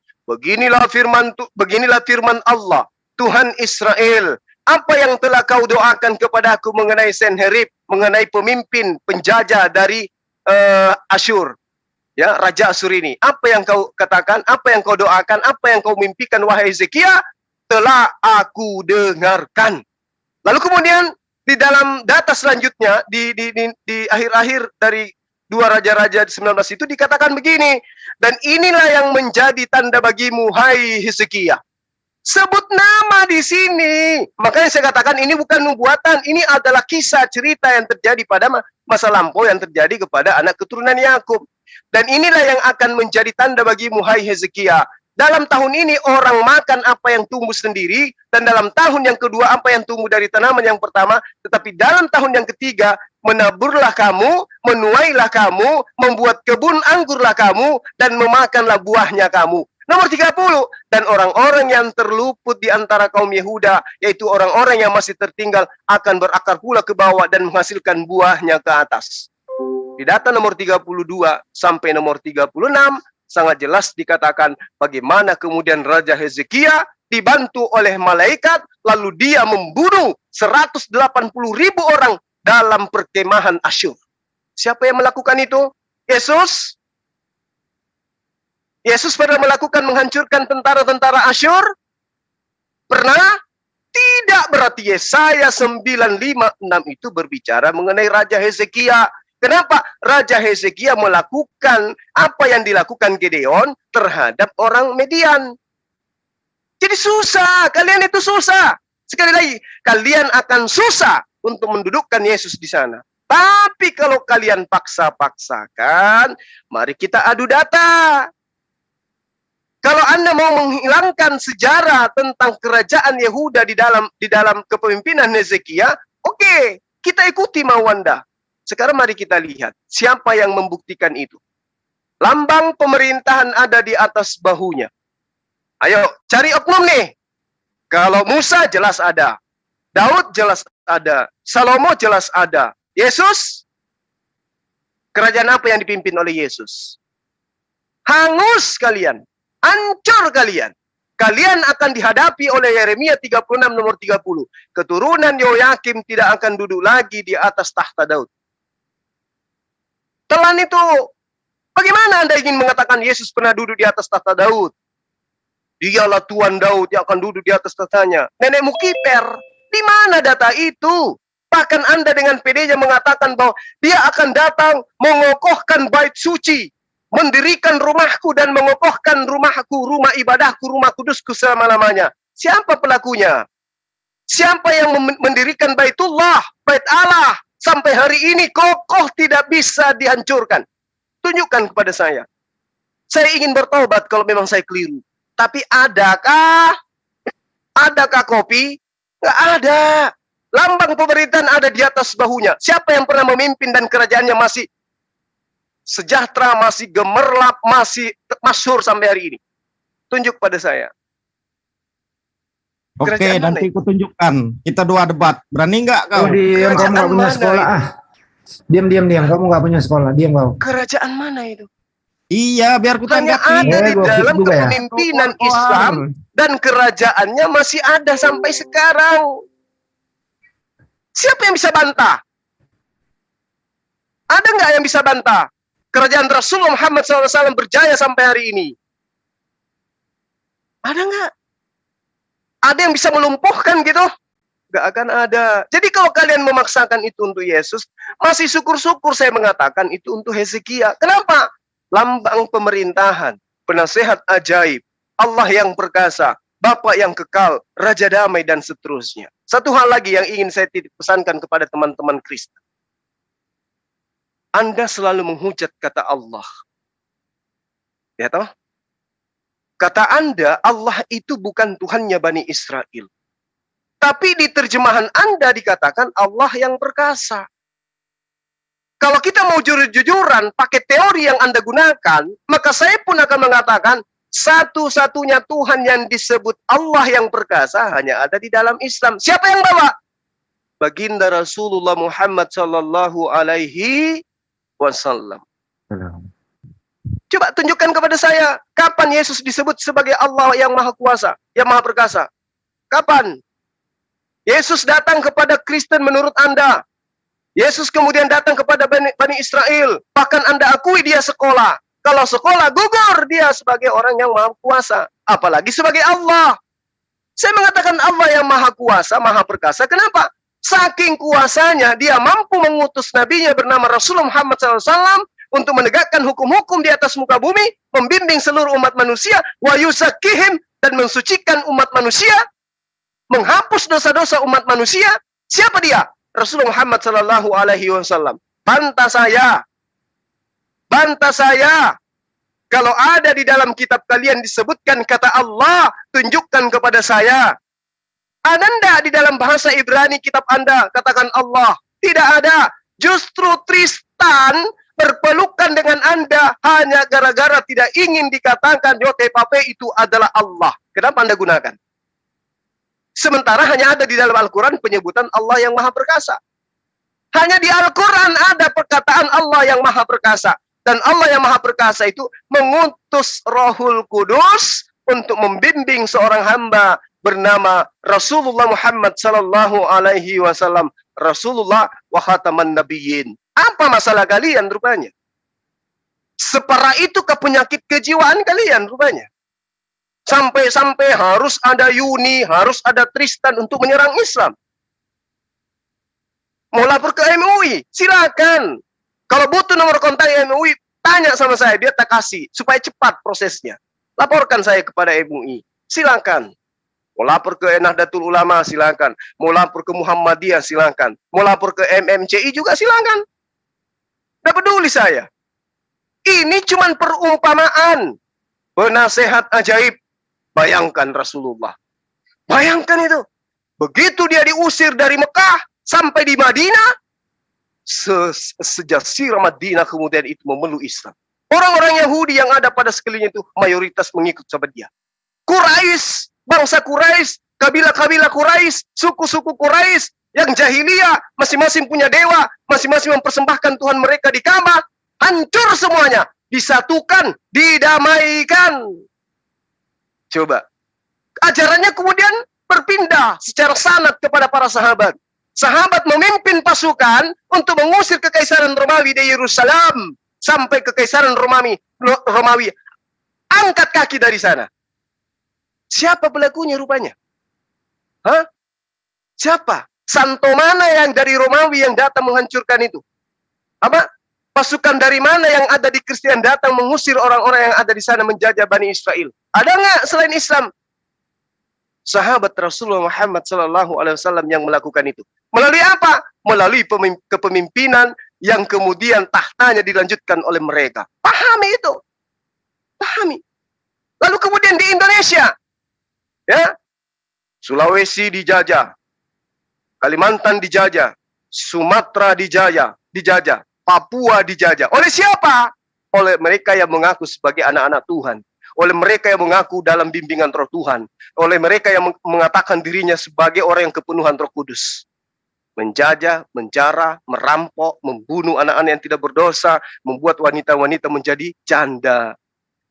[SPEAKER 2] Beginilah firman Allah, Tuhan Israel. Apa yang telah kau doakan kepada aku mengenai Senherib, mengenai pemimpin penjajah dari Asyur. Ya, Raja Asyur ini. Apa yang kau katakan? Apa yang kau doakan? Apa yang kau mimpikan wahai Hezekia? Telah aku dengarkan. Lalu kemudian di dalam data selanjutnya di akhir-akhir dari 2 Raja-Raja 19 itu dikatakan begini, dan inilah yang menjadi tanda bagimu hai Hezekia. Sebut nama di sini. Makanya saya katakan ini bukan nubuatan, ini adalah kisah cerita yang terjadi pada masa lampau yang terjadi kepada anak keturunan Yakub. Dan inilah yang akan menjadi tanda bagimu, hai Hezekia. Dalam tahun ini orang makan apa yang tumbuh sendiri, dan dalam tahun yang kedua apa yang tumbuh dari tanaman yang pertama, tetapi dalam tahun yang ketiga menaburlah kamu, menuailah kamu, membuat kebun anggurlah kamu, dan memakanlah buahnya kamu. Nomor 30, dan orang-orang yang terluput di antara kaum Yehuda, yaitu orang-orang yang masih tertinggal, akan berakar pula ke bawah dan menghasilkan buahnya ke atas. Di data nomor 32 sampai nomor 36, sangat jelas dikatakan bagaimana kemudian Raja Hezekia dibantu oleh malaikat, lalu dia membunuh 180.000 orang dalam perkemahan Asyur. Siapa yang melakukan itu? Yesus. Yesus pernah melakukan menghancurkan tentara-tentara Asyur? Pernah? Tidak, berarti Yesaya 9:5-6 itu berbicara mengenai Raja Hezekia. Kenapa? Raja Hezekia melakukan apa yang dilakukan Gideon terhadap orang Median. Jadi susah, kalian itu susah. Sekali lagi, kalian akan susah untuk mendudukkan Yesus di sana. Tapi kalau kalian paksa-paksakan, mari kita adu data. Kalau Anda mau menghilangkan sejarah tentang kerajaan Yehuda di dalam kepemimpinan Hezekia, oke, kita ikuti mau Anda. Sekarang mari kita lihat siapa yang membuktikan itu. Lambang pemerintahan ada di atas bahunya. Ayo, cari oknum nih. Kalau Musa jelas ada. Daud jelas ada. Salomo jelas ada. Yesus? Kerajaan apa yang dipimpin oleh Yesus? Hangus kalian. Hancur kalian. Kalian akan dihadapi oleh Yeremia 36 nomor 30. Keturunan Yoyakim tidak akan duduk lagi di atas tahta Daud. Telan itu. Bagaimana Anda ingin mengatakan Yesus pernah duduk di atas tahta Daud? Dialah Tuan Daud yang akan duduk di atas tahtanya. Nenekmu kiper. Di mana data itu? Bahkan Anda dengan pedenya mengatakan bahwa dia akan datang mengokohkan bait suci, mendirikan rumahku dan mengokohkan rumahku, rumah ibadahku, rumah kudusku selama-lamanya. Siapa pelakunya? Siapa yang mendirikan Baitullah, Bait Allah, sampai hari ini kokoh tidak bisa dihancurkan? Tunjukkan kepada saya. Saya ingin bertobat kalau memang saya keliru. Tapi adakah kopi? Nggak ada. Lambang pemerintahan ada di atas bahunya. Siapa yang pernah memimpin dan kerajaannya masih sejahtera, masih gemerlap, masih masyhur sampai hari ini? Tunjuk pada saya.
[SPEAKER 7] Oke,
[SPEAKER 2] Kerajaan mana
[SPEAKER 7] nanti aku tunjukkan. Kita dua debat. Berani nggak kau?
[SPEAKER 1] Oh, diam, kamu nggak punya
[SPEAKER 2] mana
[SPEAKER 1] sekolah.
[SPEAKER 2] itu?
[SPEAKER 1] Diam. Kamu nggak punya sekolah. Diam kau.
[SPEAKER 2] Kerajaan mana itu?
[SPEAKER 7] Iya, biar ku
[SPEAKER 2] Hanya
[SPEAKER 7] tanggapi.
[SPEAKER 2] ada di
[SPEAKER 1] gua
[SPEAKER 2] dalam
[SPEAKER 1] juga ya.
[SPEAKER 2] kepemimpinan Islam dan kerajaannya masih ada sampai sekarang. Siapa yang bisa bantah? Ada nggak yang bisa bantah? Kerajaan Rasulullah Muhammad SAW berjaya sampai hari ini. Ada nggak? Ada yang bisa melumpuhkan gitu? Nggak akan ada. Jadi kalau kalian memaksakan itu untuk Yesus, masih syukur-syukur saya mengatakan itu untuk Hezekia. Kenapa? Lambang pemerintahan, penasehat ajaib, Allah yang perkasa, Bapa yang kekal, Raja damai, dan seterusnya. Satu hal lagi yang ingin saya titip pesankan kepada teman-teman Kristen. Anda selalu menghujat kata Allah. Ya toh? Kata Anda, Allah itu bukan Tuhannya Bani Israel. Tapi di terjemahan Anda dikatakan Allah yang perkasa. Kalau kita mau jujur-jujuran pakai teori yang Anda gunakan, maka saya pun akan mengatakan satu-satunya Tuhan yang disebut Allah yang perkasa hanya ada di dalam Islam. Siapa yang bawa? Baginda Rasulullah Muhammad sallallahu alaihi wasallam. Coba tunjukkan kepada saya, kapan Yesus disebut sebagai Allah yang Maha Kuasa, yang Maha Perkasa? Kapan? Yesus datang kepada Kristen menurut Anda. Yesus kemudian datang kepada Bani Israel. Bahkan Anda akui dia sekolah. Kalau sekolah, gugur dia sebagai orang yang Maha Kuasa. Apalagi sebagai Allah. Saya mengatakan Allah yang Maha Kuasa, Maha Perkasa. Kenapa? Saking kuasanya, dia mampu mengutus nabinya bernama Rasulullah Muhammad SAW untuk menegakkan hukum-hukum di atas muka bumi, membimbing seluruh umat manusia, wa yusakihim, dan mensucikan umat manusia, menghapus dosa-dosa umat manusia. Siapa dia? Rasulullah Muhammad sallallahu alaihi wasallam. Bantah saya. Kalau ada di dalam kitab kalian disebutkan kata Allah, tunjukkan kepada saya. Ada enggak di dalam bahasa Ibrani kitab Anda katakan Allah? Tidak ada. Justru Tristan berpelukan dengan Anda hanya gara-gara tidak ingin dikatakan Yote Pape itu adalah Allah. Kenapa Anda gunakan? Sementara hanya ada di dalam Al-Quran penyebutan Allah yang Maha Perkasa. Hanya di Al-Quran ada perkataan Allah yang Maha Perkasa. Dan Allah yang Maha Perkasa itu mengutus Rohul Kudus untuk membimbing seorang hamba bernama Rasulullah Muhammad sallallahu alaihi wasallam. Rasulullah wa khataman nabiyyin. Apa masalah kalian rupanya? Separah itu ke penyakit kejiwaan kalian rupanya. Sampai-sampai harus ada Yuni, harus ada Tristan untuk menyerang Islam. Mau lapor ke MUI, silakan. Kalau butuh nomor kontak MUI, tanya sama saya, dia tak kasih supaya cepat prosesnya. Laporkan saya kepada MUI, silakan. Mau lapor ke Nahdlatul Ulama, silakan. Mau lapor ke Muhammadiyah, silakan. Mau lapor ke MMCI juga silakan. Tidak peduli saya. Ini cuma perumpamaan. Penasehat ajaib. Bayangkan Rasulullah. Bayangkan itu. Begitu dia diusir dari Mekah sampai di Madinah, sejazirah Madinah kemudian itu memeluk Islam. Orang-orang Yahudi yang ada pada sekelilingnya itu mayoritas mengikut sama dia. Quraisy, bangsa Quraisy, kabilah-kabilah Quraisy, suku-suku Quraisy yang jahiliyah, masing-masing punya dewa, masing-masing mempersembahkan Tuhan mereka di Ka'bah, hancur semuanya, disatukan, didamaikan. Coba. Ajarannya kemudian berpindah secara sanad kepada para sahabat. Sahabat memimpin pasukan untuk mengusir kekaisaran Romawi di Yerusalem sampai kekaisaran Romawi angkat kaki dari sana. Siapa pelakunya rupanya? Hah? Siapa? Santo mana yang dari Romawi yang datang menghancurkan itu? Apa? Pasukan dari mana yang ada di Kristen datang mengusir orang-orang yang ada di sana menjajah Bani Israel? Ada nggak selain Islam? Sahabat Rasulullah Muhammad SAW yang melakukan itu. Melalui apa? Melalui kepemimpinan yang kemudian tahtanya dilanjutkan oleh mereka. Pahami itu. Pahami. Lalu kemudian di Indonesia, ya, Sulawesi dijajah, Kalimantan dijajah, Sumatera dijajah, Papua dijajah. Oleh siapa? Oleh mereka yang mengaku sebagai anak-anak Tuhan. Oleh mereka yang mengaku dalam bimbingan Roh Tuhan. Oleh mereka yang mengatakan dirinya sebagai orang yang kepenuhan Roh Kudus. Menjajah, menjara, merampok, membunuh anak-anak yang tidak berdosa, membuat wanita-wanita menjadi janda.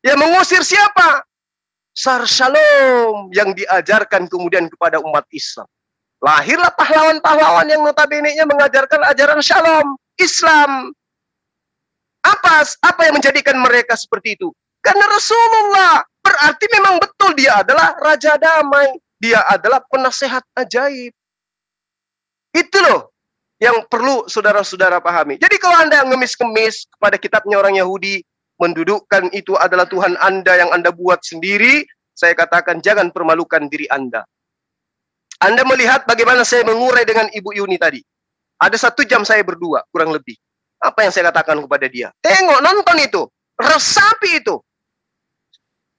[SPEAKER 2] Yang mengusir siapa? Sar Shalom yang diajarkan kemudian kepada umat Islam. Lahirlah pahlawan-pahlawan yang notabene-nya mengajarkan ajaran Shalom, Islam. Apa yang menjadikan mereka seperti itu? Karena Rasulullah, berarti memang betul dia adalah Raja Damai. Dia adalah penasehat ajaib. Itu loh yang perlu saudara-saudara pahami. Jadi kalau Anda ngemis-ngemis kepada kitabnya orang Yahudi, mendudukkan itu adalah Tuhan Anda yang Anda buat sendiri, saya katakan jangan permalukan diri Anda. Anda melihat bagaimana saya mengurai dengan Ibu Yuni tadi. Ada 1 jam saya berdua, kurang lebih. Apa yang saya katakan kepada dia? Tengok, nonton itu. Resapi itu.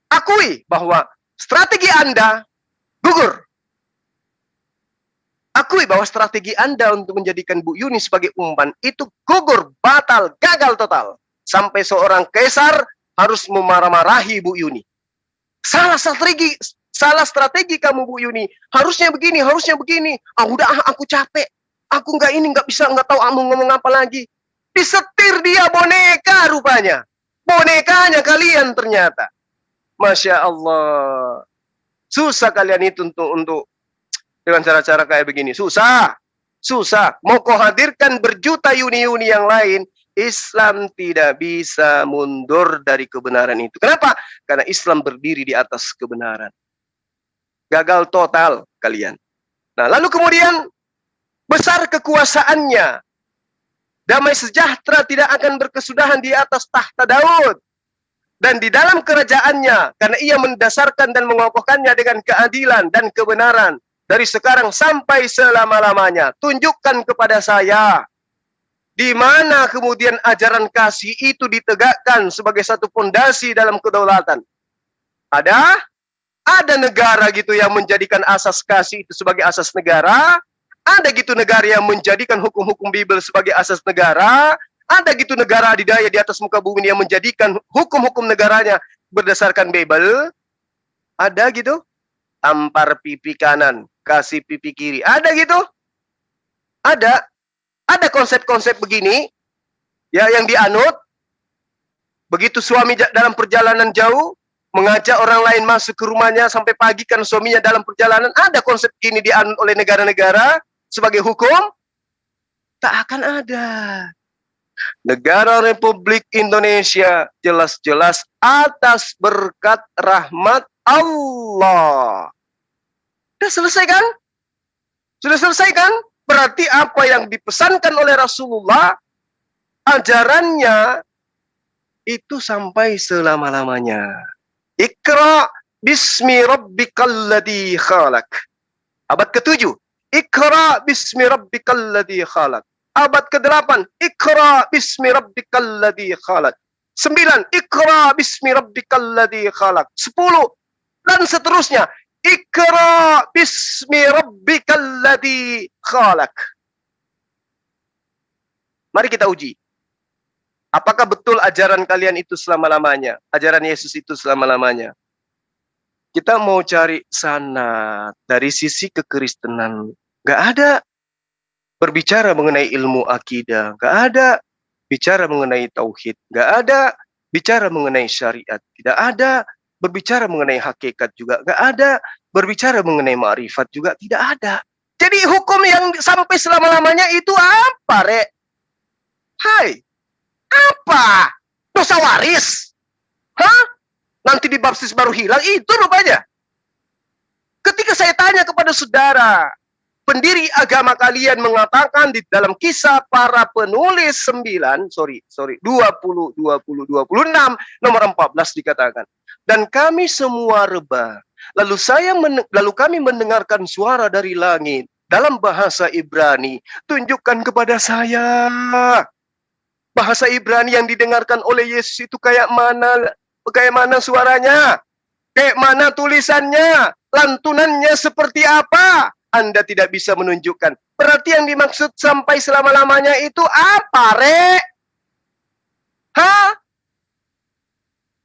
[SPEAKER 2] Akui bahwa strategi Anda gugur. Akui bahwa strategi Anda untuk menjadikan Bu Yuni sebagai umpan itu gugur, batal, gagal total. Sampai seorang kaisar harus memarah-marahi Bu Yuni. Salah strategi kamu Bu Yuni. Harusnya begini, harusnya begini. Udah aku capek. Aku nggak bisa, nggak tahu mau ngomong apa lagi. Disetir dia boneka rupanya. Bonekanya kalian ternyata. Masya Allah. Susah kalian itu untuk dengan cara-cara kayak begini. Susah. Mau kau hadirkan berjuta Yuni-Yuni yang lain, Islam tidak bisa mundur dari kebenaran itu. Kenapa? Karena Islam berdiri di atas kebenaran. Gagal total kalian. Nah, lalu kemudian besar kekuasaannya. Damai sejahtera tidak akan berkesudahan di atas tahta Daud. dan di dalam kerajaannya, karena ia mendasarkan dan mengokohkannya dengan keadilan dan kebenaran dari sekarang sampai selama-lamanya. Tunjukkan kepada saya di mana kemudian ajaran kasih itu ditegakkan sebagai satu fondasi dalam kedaulatan. Ada negara gitu yang menjadikan asas kasih itu sebagai asas negara. Ada gitu negara yang menjadikan hukum-hukum Bible sebagai asas negara. Ada gitu negara adidaya di atas muka bumi yang menjadikan hukum-hukum negaranya berdasarkan Bible. Ada gitu. Tampar pipi kanan, kasih pipi kiri. Ada gitu. Ada konsep-konsep begini ya yang dianut. Begitu suami dalam perjalanan jauh mengajak orang lain masuk ke rumahnya sampai pagi kan suaminya dalam perjalanan. Ada konsep ini dianut oleh negara-negara sebagai hukum. Tak akan ada. Negara Republik Indonesia jelas-jelas atas berkat rahmat Allah. Sudah selesai kan? Sudah selesai kan? Berarti apa yang dipesankan oleh Rasulullah, ajarannya itu sampai selama-lamanya. Iqra bismi rabbikal ladzi khalaq. Abad ke-7. Iqra bismi rabbikal ladzi khalaq. Abad ke-8, Iqra bismi rabbikal ladzi khalaq. 9, Iqra bismi rabbikal ladzi khalaq. 10 dan seterusnya. Iqra bismi rabbikal ladzi khalaq. Mari kita uji. Apakah betul ajaran kalian itu selama-lamanya? Ajaran Yesus itu selama-lamanya? Kita mau cari sana dari sisi kekristenan. Gak ada. Berbicara mengenai ilmu akidah, nggak ada. Bicara mengenai tauhid, nggak ada. Bicara mengenai syariat, tidak ada. Berbicara mengenai hakikat juga nggak ada. Berbicara mengenai ma'rifat juga tidak ada. Jadi hukum yang sampai selama-lamanya itu apa, Rek? Hai, apa? Dosa waris? Hah? Nanti dibaptis baru hilang? Itu rupanya. Ketika saya tanya kepada saudara, pendiri agama kalian mengatakan di dalam Kisah Para Penulis 20, 26, nomor 14 dikatakan. Dan kami semua rebah. Lalu kami mendengarkan suara dari langit dalam bahasa Ibrani. Tunjukkan kepada saya. Bahasa Ibrani yang didengarkan oleh Yesus itu kayak mana suaranya? Kayak mana tulisannya? Lantunannya seperti apa? Anda tidak bisa menunjukkan. Berarti yang dimaksud sampai selama-lamanya itu apa, Rek? Hah?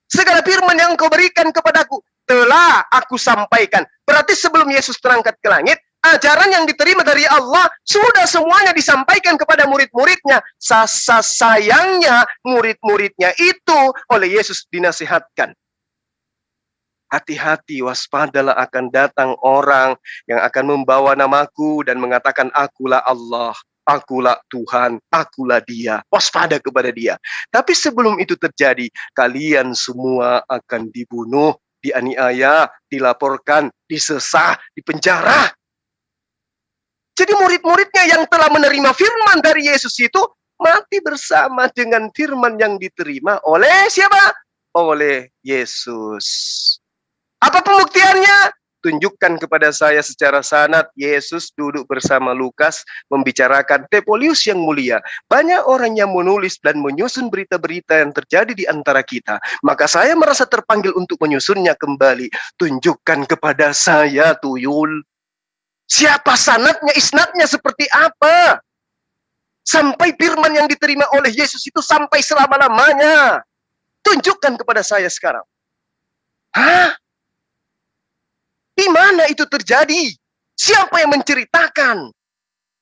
[SPEAKER 2] Segala firman yang engkau berikan kepadaku telah aku sampaikan. Berarti sebelum Yesus terangkat ke langit, ajaran yang diterima dari Allah sudah semuanya disampaikan kepada murid-muridnya. Sayangnya murid-muridnya itu oleh Yesus dinasihatkan. Hati-hati, waspadalah akan datang orang yang akan membawa namaku dan mengatakan akulah Allah, akulah Tuhan, akulah Dia. Waspada kepada Dia. Tapi sebelum itu terjadi, kalian semua akan dibunuh, dianiaya, dilaporkan, disesah, dipenjara. Jadi murid-muridnya yang telah menerima firman dari Yesus itu mati bersama dengan firman yang diterima oleh siapa? Oleh Yesus. Apa pembuktiannya? Tunjukkan kepada saya secara sanad Yesus duduk bersama Lukas membicarakan Tepolius yang mulia. Banyak orang yang menulis dan menyusun berita-berita yang terjadi di antara kita. Maka saya merasa terpanggil untuk menyusunnya kembali. Tunjukkan kepada saya, Tuyul. Siapa sanadnya, isnadnya seperti apa? Sampai firman yang diterima oleh Yesus itu sampai selama-lamanya. Tunjukkan kepada saya sekarang. Hah? Di mana itu terjadi? Siapa yang menceritakan?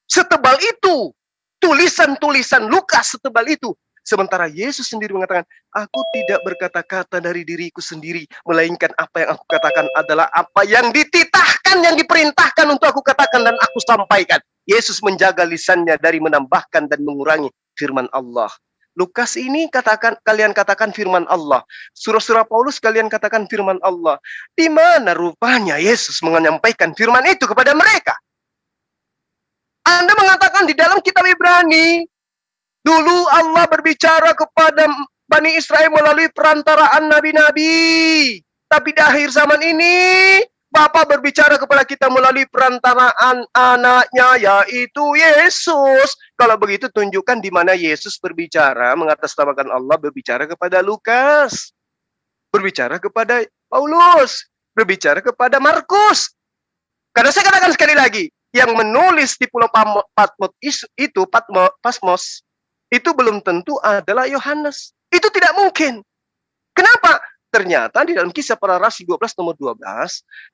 [SPEAKER 2] Setebal itu. Tulisan-tulisan Lukas setebal itu. Sementara Yesus sendiri mengatakan, aku tidak berkata-kata dari diriku sendiri, melainkan apa yang aku katakan adalah apa yang dititahkan, yang diperintahkan untuk aku katakan dan aku sampaikan. Yesus menjaga lisannya dari menambahkan dan mengurangi firman Allah. Lukas ini kalian katakan firman Allah. Surah-surah Paulus kalian katakan firman Allah. Di mana rupanya Yesus menyampaikan firman itu kepada mereka? Anda mengatakan di dalam kitab Ibrani, dulu Allah berbicara kepada Bani Israel melalui perantaraan nabi-nabi. Tapi di akhir zaman ini, Bapa berbicara kepada kita melalui perantaraan anaknya, yaitu Yesus. Kalau begitu tunjukkan di mana Yesus berbicara, mengatasnamakan Allah, berbicara kepada Lukas, berbicara kepada Paulus, berbicara kepada Markus. Karena saya katakan sekali lagi, yang menulis di Pulau Patmos itu belum tentu adalah Yohanes. Itu tidak mungkin. Kenapa? Ternyata di dalam Kisah Para Rasul 12 nomor 12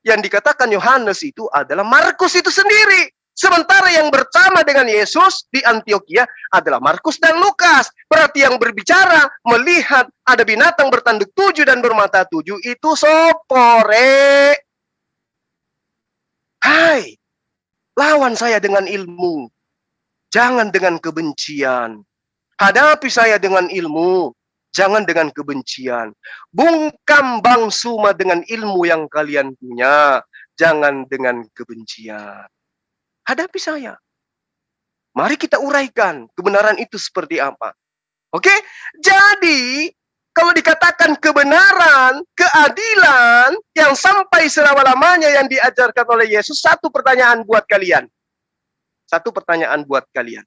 [SPEAKER 2] yang dikatakan Yohanes itu adalah Markus itu sendiri. Sementara yang bersama dengan Yesus di Antioquia adalah Markus dan Lukas. Berarti yang berbicara melihat ada binatang bertanduk 7 dan bermata 7 itu sopore. Hai, lawan saya dengan ilmu. Jangan dengan kebencian. Hadapi saya dengan ilmu. Jangan dengan kebencian. Bungkam bangsuma dengan ilmu yang kalian punya. Jangan dengan kebencian. Hadapi saya. Mari kita uraikan kebenaran itu seperti apa. Oke? Jadi, kalau dikatakan kebenaran, keadilan yang sampai selama-lamanya yang diajarkan oleh Yesus, satu pertanyaan buat kalian. Satu pertanyaan buat kalian.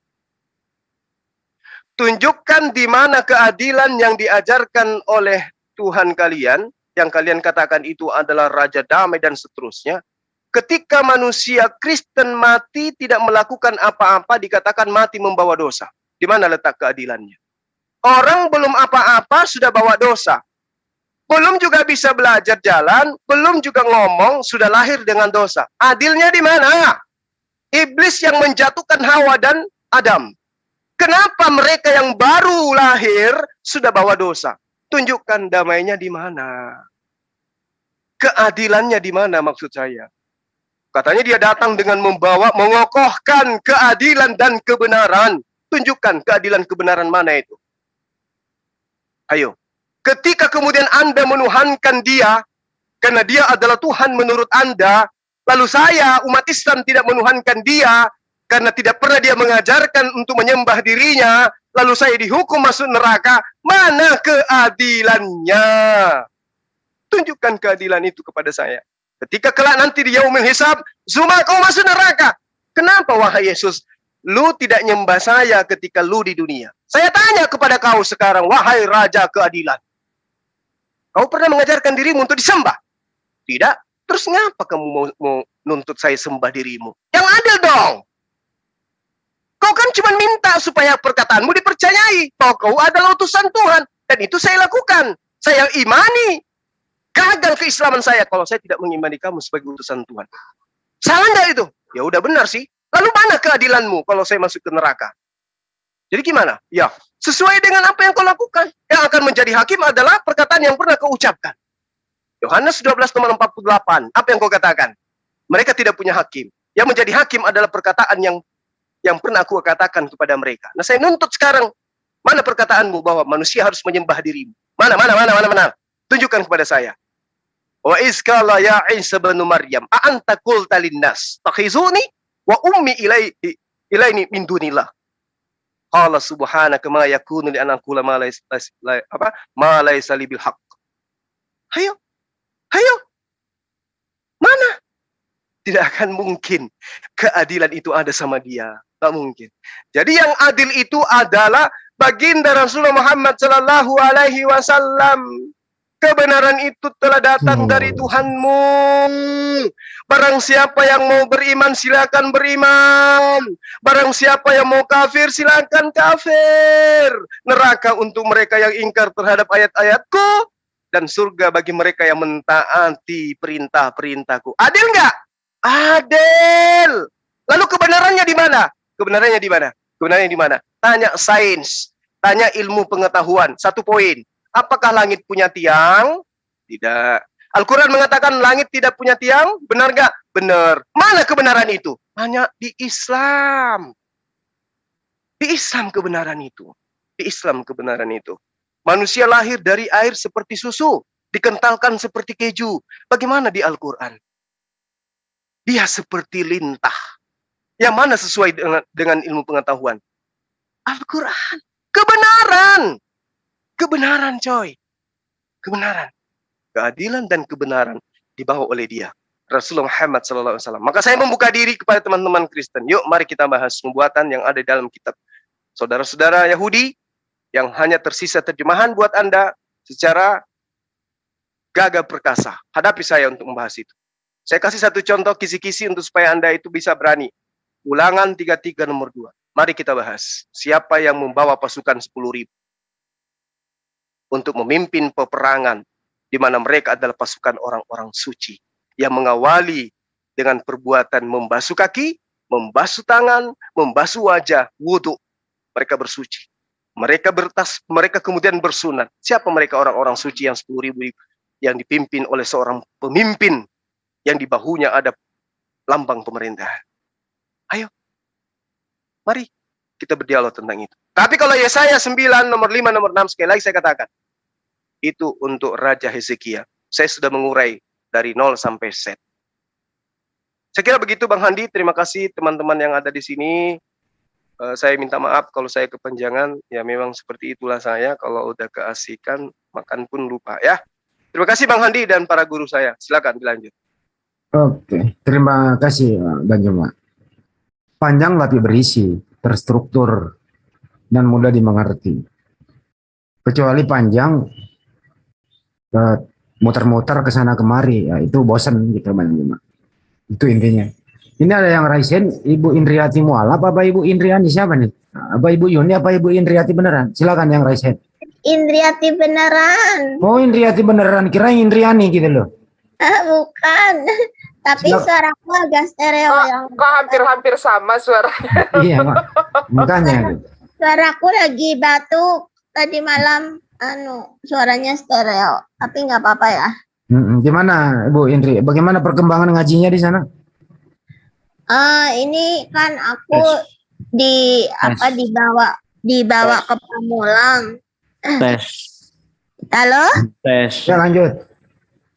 [SPEAKER 2] Tunjukkan di mana keadilan yang diajarkan oleh Tuhan kalian, yang kalian katakan itu adalah Raja Damai dan seterusnya. Ketika manusia Kristen mati tidak melakukan apa-apa, dikatakan mati membawa dosa. Di mana letak keadilannya? Orang belum apa-apa sudah bawa dosa. Belum juga bisa belajar jalan, belum juga ngomong, sudah lahir dengan dosa. Adilnya di mana? Iblis yang menjatuhkan Hawa dan Adam. Kenapa mereka yang baru lahir sudah bawa dosa? Tunjukkan damainya di mana? Keadilannya di mana maksud saya? Katanya dia datang dengan membawa, mengokohkan keadilan dan kebenaran. Tunjukkan keadilan kebenaran mana itu? Ayo. Ketika kemudian Anda menuhankan dia, karena dia adalah Tuhan menurut Anda, lalu saya, umat Islam, tidak menuhankan dia, karena tidak pernah dia mengajarkan untuk menyembah dirinya, lalu saya dihukum masuk neraka, mana keadilannya? Tunjukkan keadilan itu kepada saya. Ketika kelak nanti di yaumil hisab, Zuma kau masuk neraka. Kenapa wahai Yesus? Lu tidak nyembah saya ketika lu di dunia. Saya tanya kepada kau sekarang, wahai Raja Keadilan. Kau pernah mengajarkan dirimu untuk disembah? Tidak. Terus ngapa kamu mau nuntut saya sembah dirimu? Yang adil dong. Kau kan cuma minta supaya perkataanmu dipercayai. Bahwa kau adalah utusan Tuhan. Dan itu saya lakukan. Saya imani. Gagal keislaman saya kalau saya tidak mengimani kamu sebagai utusan Tuhan. Salah nggak itu? Ya udah benar sih. Lalu mana keadilanmu kalau saya masuk ke neraka? Jadi gimana? Ya, sesuai dengan apa yang kau lakukan. Yang akan menjadi hakim adalah perkataan yang pernah kau ucapkan. Yohanes 12 nomor 48. Apa yang kau katakan? Mereka tidak punya hakim. Yang menjadi hakim adalah perkataan yang pernah aku katakan kepada mereka. Nah, saya nuntut sekarang, mana perkataanmu bahwa manusia harus menyembah dirimu? Mana? Tunjukkan kepada saya. Wa izkala ya Isa bin Maryam, a anta qulta linnas takhizuni wa ummi ilaini min dunillah. Qala subhanaka ma yakunu li an aqula ma laysa li bil haqq. Hayo. Mana? Tidak akan mungkin keadilan itu ada sama dia. Tak mungkin. Jadi yang adil itu adalah baginda Rasulullah Muhammad sallallahu alaihi wasallam. Kebenaran itu telah datang dari Tuhanmu. Barang siapa yang mau beriman, silakan beriman. Barang siapa yang mau kafir, silakan kafir. Neraka untuk mereka yang ingkar terhadap ayat-ayatku. Dan surga bagi mereka yang mentaati perintah-perintahku. Adil nggak? Adil. Lalu kebenarannya di mana? Kebenarannya di mana? Kebenarannya di mana? Tanya sains. Tanya ilmu pengetahuan. 1 poin. Apakah langit punya tiang? Tidak. Al-Quran mengatakan langit tidak punya tiang. Benar nggak? Benar. Mana kebenaran itu? Hanya di Islam. Di Islam kebenaran itu. Di Islam kebenaran itu. Manusia lahir dari air seperti susu. Dikentalkan seperti keju. Bagaimana di Al-Quran? Dia seperti lintah. Yang mana sesuai dengan ilmu pengetahuan? Al-Quran. Kebenaran. Kebenaran coy. Kebenaran. Keadilan dan kebenaran dibawa oleh dia. Rasulullah Muhammad SAW. Maka saya membuka diri kepada teman-teman Kristen. Yuk mari kita bahas nubuatan yang ada di dalam kitab. Saudara-saudara Yahudi yang hanya tersisa terjemahan buat Anda secara gagah perkasa. Hadapi saya untuk membahas itu. Saya kasih satu contoh kisi-kisi untuk supaya Anda itu bisa berani. Ulangan 33 nomor 2. Mari kita bahas. Siapa yang membawa pasukan 10.000 untuk memimpin peperangan di mana mereka adalah pasukan orang-orang suci yang mengawali dengan perbuatan membasuh kaki, membasuh tangan, membasuh wajah, wudhu. Mereka bersuci. Mereka kemudian bersunat. Siapa mereka orang-orang suci yang 10.000 yang dipimpin oleh seorang pemimpin yang di bahunya ada lambang pemerintahan? Ayo, mari kita berdialog tentang itu. Tapi kalau Yesaya 9 nomor 5 nomor 6 sekali lagi saya katakan, itu untuk Raja Hezekia. Saya sudah mengurai dari 0 sampai Z. Saya kira begitu Bang Handi. Terima kasih teman-teman yang ada di sini. Saya minta maaf kalau saya kepanjangan. Ya memang seperti itulah saya. Kalau udah keasikan, makan pun lupa ya. Terima kasih Bang Handi dan para guru saya. Silakan dilanjut.
[SPEAKER 1] Oke, terima kasih Bang Juma. Panjang tapi berisi, terstruktur, dan mudah dimengerti. Kecuali panjang, muter-muter ke sana kemari, ya itu bosan gitu Bang Juma. Itu intinya. Ini ada yang raisen, Ibu Indriati mualaf apa Ibu Indriani siapa nih? Apa Ibu Yuni apa Ibu Indriati beneran? Silakan yang raisen.
[SPEAKER 8] Indriati beneran.
[SPEAKER 1] Oh Indriati beneran, kira Indriani gitu loh.
[SPEAKER 8] Bukan. Tapi suaraku agak stereo yang.
[SPEAKER 3] Kok hampir-hampir sama suaranya.
[SPEAKER 1] Iya makanya.
[SPEAKER 8] Suaraku lagi batuk tadi malam. Suaranya stereo. Tapi nggak apa-apa ya.
[SPEAKER 1] Gimana Bu Indri? Bagaimana perkembangan ngajinya di sana?
[SPEAKER 8] Ini kan aku dibawa ke Pamulang.
[SPEAKER 9] Tes.
[SPEAKER 8] Halo?
[SPEAKER 9] Tes.
[SPEAKER 1] Ya lanjut.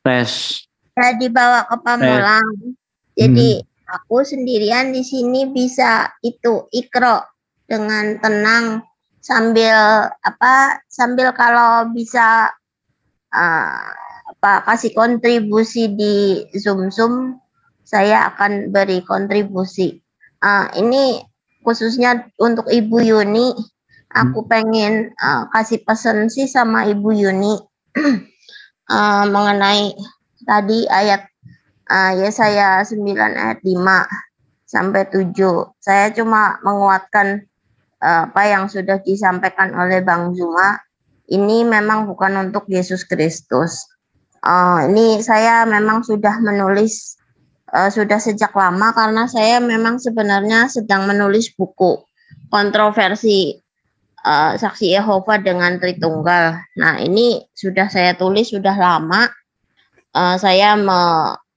[SPEAKER 9] Tes.
[SPEAKER 8] Ya dibawa ke Pamulang. Jadi aku sendirian di sini bisa ikro dengan tenang sambil kalau bisa kasih kontribusi di Zoom saya akan beri kontribusi. Ini khususnya untuk Ibu Yuni. Aku pengen kasih pesan sih sama Ibu Yuni mengenai tadi ayat Yesaya 9 ayat 5 sampai 7. Saya cuma menguatkan apa yang sudah disampaikan oleh Bang Zuma. Ini memang bukan untuk Yesus Kristus. Ini saya memang sudah menulis sudah sejak lama karena saya memang sebenarnya sedang menulis buku kontroversi Saksi Yehova dengan Tritunggal. Nah ini sudah saya tulis sudah lama. Saya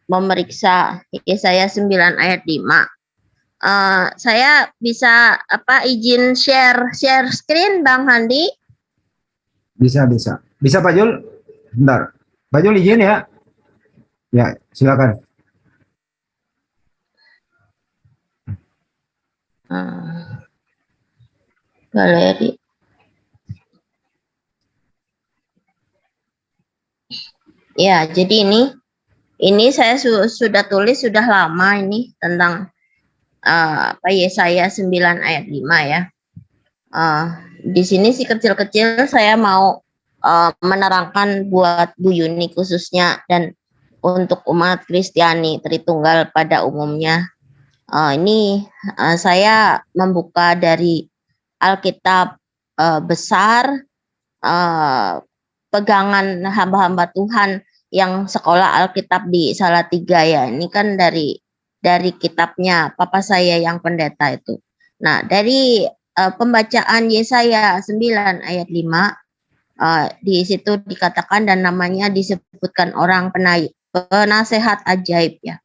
[SPEAKER 8] memeriksa Yesaya 9 ayat 5. Saya bisa izin share screen Bang Handi?
[SPEAKER 1] Bisa Pak Jul. Bentar. Pak Jul izin ya. Ya silakan.
[SPEAKER 8] Galeri. Ya, jadi ini saya sudah tulis sudah lama ini tentang Yesaya 9 ayat 5 ya. Di sini sih kecil-kecil saya mau menerangkan buat Bu Yuni khususnya dan untuk umat Kristiani Tritunggal pada umumnya. Ini saya membuka dari Alkitab besar, pegangan hamba-hamba Tuhan yang sekolah Alkitab di Salatiga ya. Ini kan dari kitabnya Papa saya yang pendeta itu. Nah, dari pembacaan Yesaya 9 ayat 5, di situ dikatakan dan namanya disebutkan orang penasehat ajaib ya.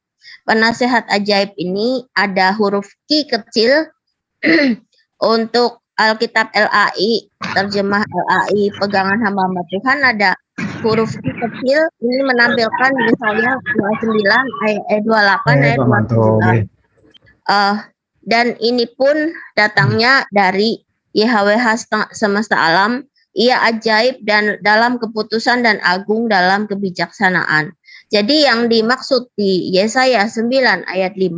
[SPEAKER 8] Penasehat ajaib ini ada huruf Q kecil untuk Alkitab LAI, terjemah LAI, pegangan hamba-hamba Tuhan ada huruf Q kecil, ini menampilkan misalnya 29 ayat 28 ayat 29. Dan ini pun datangnya dari YHWH semesta alam ia ajaib dan dalam keputusan dan agung dalam kebijaksanaan. Jadi yang dimaksud di Yesaya 9 ayat 5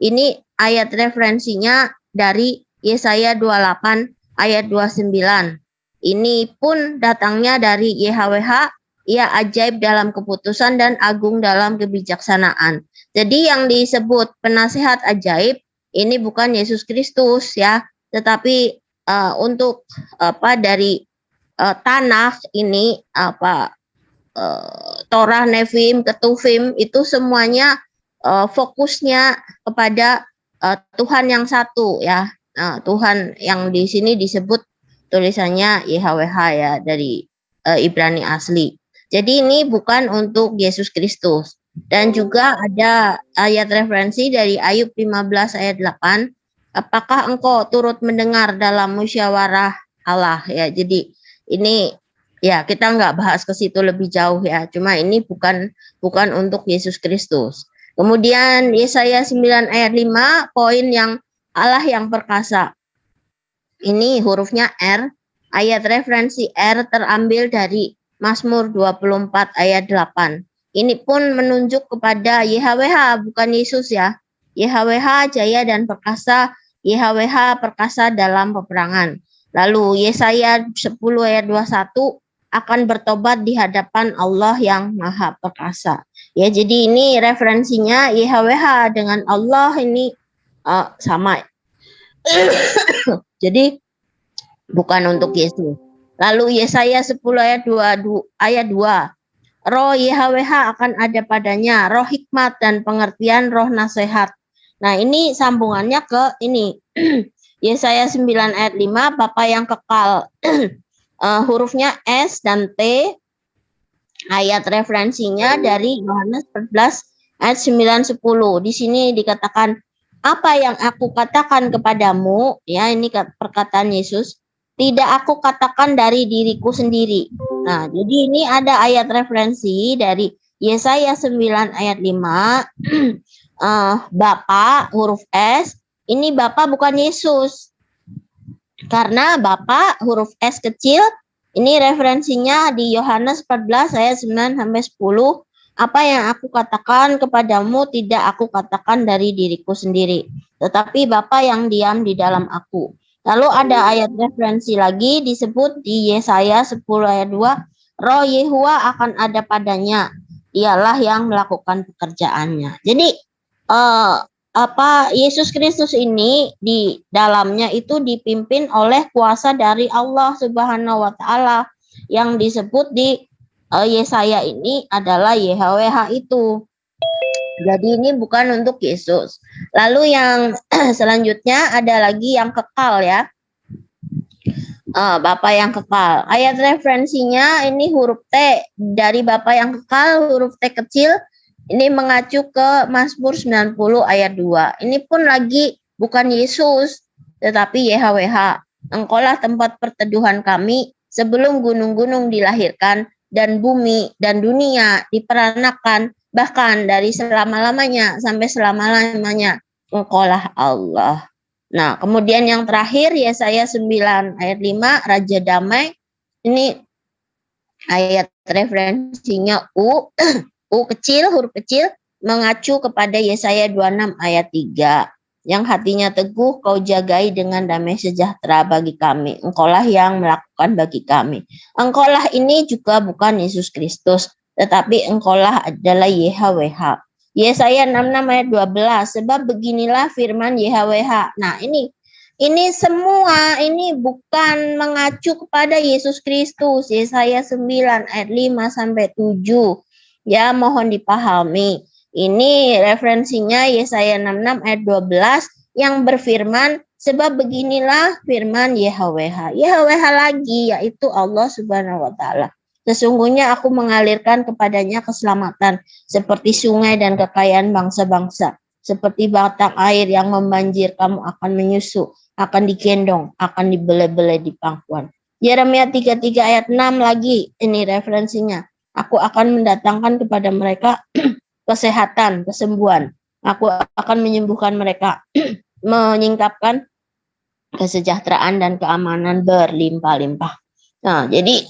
[SPEAKER 8] ini ayat referensinya dari Yesaya 28 ayat 29. Ini pun datangnya dari YHWH, ia ajaib dalam keputusan dan agung dalam kebijaksanaan. Jadi yang disebut penasehat ajaib ini bukan Yesus Kristus ya, tetapi untuk dari Tanakh ini Torah, Nevim, Ketuvim itu semuanya fokusnya kepada Tuhan yang satu ya. Tuhan yang di sini disebut tulisannya YHWH ya dari Ibrani asli. Jadi ini bukan untuk Yesus Kristus. Dan juga ada ayat referensi dari Ayub 15 ayat 8. Apakah engkau turut mendengar dalam musyawarah Allah ya. Jadi ini ya kita nggak bahas ke situ lebih jauh ya. Cuma ini bukan untuk Yesus Kristus. Kemudian Yesaya 9 ayat 5 poin yang Allah yang perkasa. Ini hurufnya R. Ayat referensi R terambil dari Mazmur 24 ayat 8. Ini pun menunjuk kepada YHWH bukan Yesus ya. YHWH jaya dan perkasa, YHWH perkasa dalam peperangan. Lalu Yesaya 10 ayat 21 akan bertobat di hadapan Allah yang Maha Perkasa. Ya, jadi ini referensinya YHWH dengan Allah ini sama. Jadi bukan untuk Yesus. Lalu Yesaya 10 ayat 2. Roh YHWH akan ada padanya, roh hikmat dan pengertian, roh nasihat. Nah, ini sambungannya ke ini. Yesaya 9 ayat 5, Bapa yang kekal. Hurufnya S dan T. Ayat referensinya dari Yohanes 14 ayat 9-10. Di sini dikatakan, apa yang aku katakan kepadamu, ya ini perkataan Yesus, tidak aku katakan dari diriku sendiri. Nah, jadi ini ada ayat referensi dari Yesaya 9 ayat 5. Bapa huruf S, ini Bapa bukan Yesus. Karena Bapa huruf S kecil, ini referensinya di Yohanes 14 ayat 9-10. Apa yang aku katakan kepadamu tidak aku katakan dari diriku sendiri, tetapi Bapa yang diam di dalam aku. Lalu ada ayat referensi lagi disebut di Yesaya 10 ayat 2, Roh Yehuwa akan ada padanya, dialah yang melakukan pekerjaannya. Jadi Yesus Kristus ini di dalamnya itu dipimpin oleh kuasa dari Allah Subhanahu wa taala yang disebut di Yesaya ini adalah YHWH itu. Jadi ini bukan untuk Yesus. Lalu yang selanjutnya ada lagi yang kekal ya. Bapa yang kekal. Ayat referensinya ini huruf T dari Bapa yang kekal, huruf T kecil. Ini mengacu ke Mazmur 90 ayat 2. Ini pun lagi bukan Yesus, tetapi YHWH. Engkaulah tempat perteduhan kami sebelum gunung-gunung dilahirkan dan bumi dan dunia diperanakan, bahkan dari selama-lamanya sampai selama-lamanya. Engkaulah Allah. Nah, kemudian yang terakhir Yesaya 9 ayat 5, Raja Damai. Ini ayat referensinya U. U kecil, huruf kecil, mengacu kepada Yesaya 26 ayat 3. Yang hatinya teguh kau jagai dengan damai sejahtera bagi kami. Engkaulah yang melakukan bagi kami. Engkaulah ini juga bukan Yesus Kristus, tetapi engkaulah adalah YHWH. Yesaya 66 ayat 12, sebab beginilah firman YHWH. Nah ini semua ini bukan mengacu kepada Yesus Kristus. Yesaya 9 ayat 5-7. Ya, mohon dipahami. Ini referensinya Yesaya 66 ayat 12 yang berfirman, sebab beginilah firman YHWH. YHWH lagi, yaitu Allah Subhanahu wa taala. Sesungguhnya aku mengalirkan kepadanya keselamatan seperti sungai dan kekayaan bangsa-bangsa. Seperti batang air yang membanjir, kamu akan menyusu, akan digendong, akan dibelai-belai di pangkuan. Yeremia 33 ayat 6 lagi, ini referensinya. Aku akan mendatangkan kepada mereka kesehatan, kesembuhan. Aku akan menyembuhkan mereka, menyingkapkan kesejahteraan dan keamanan berlimpah-limpah. Nah, jadi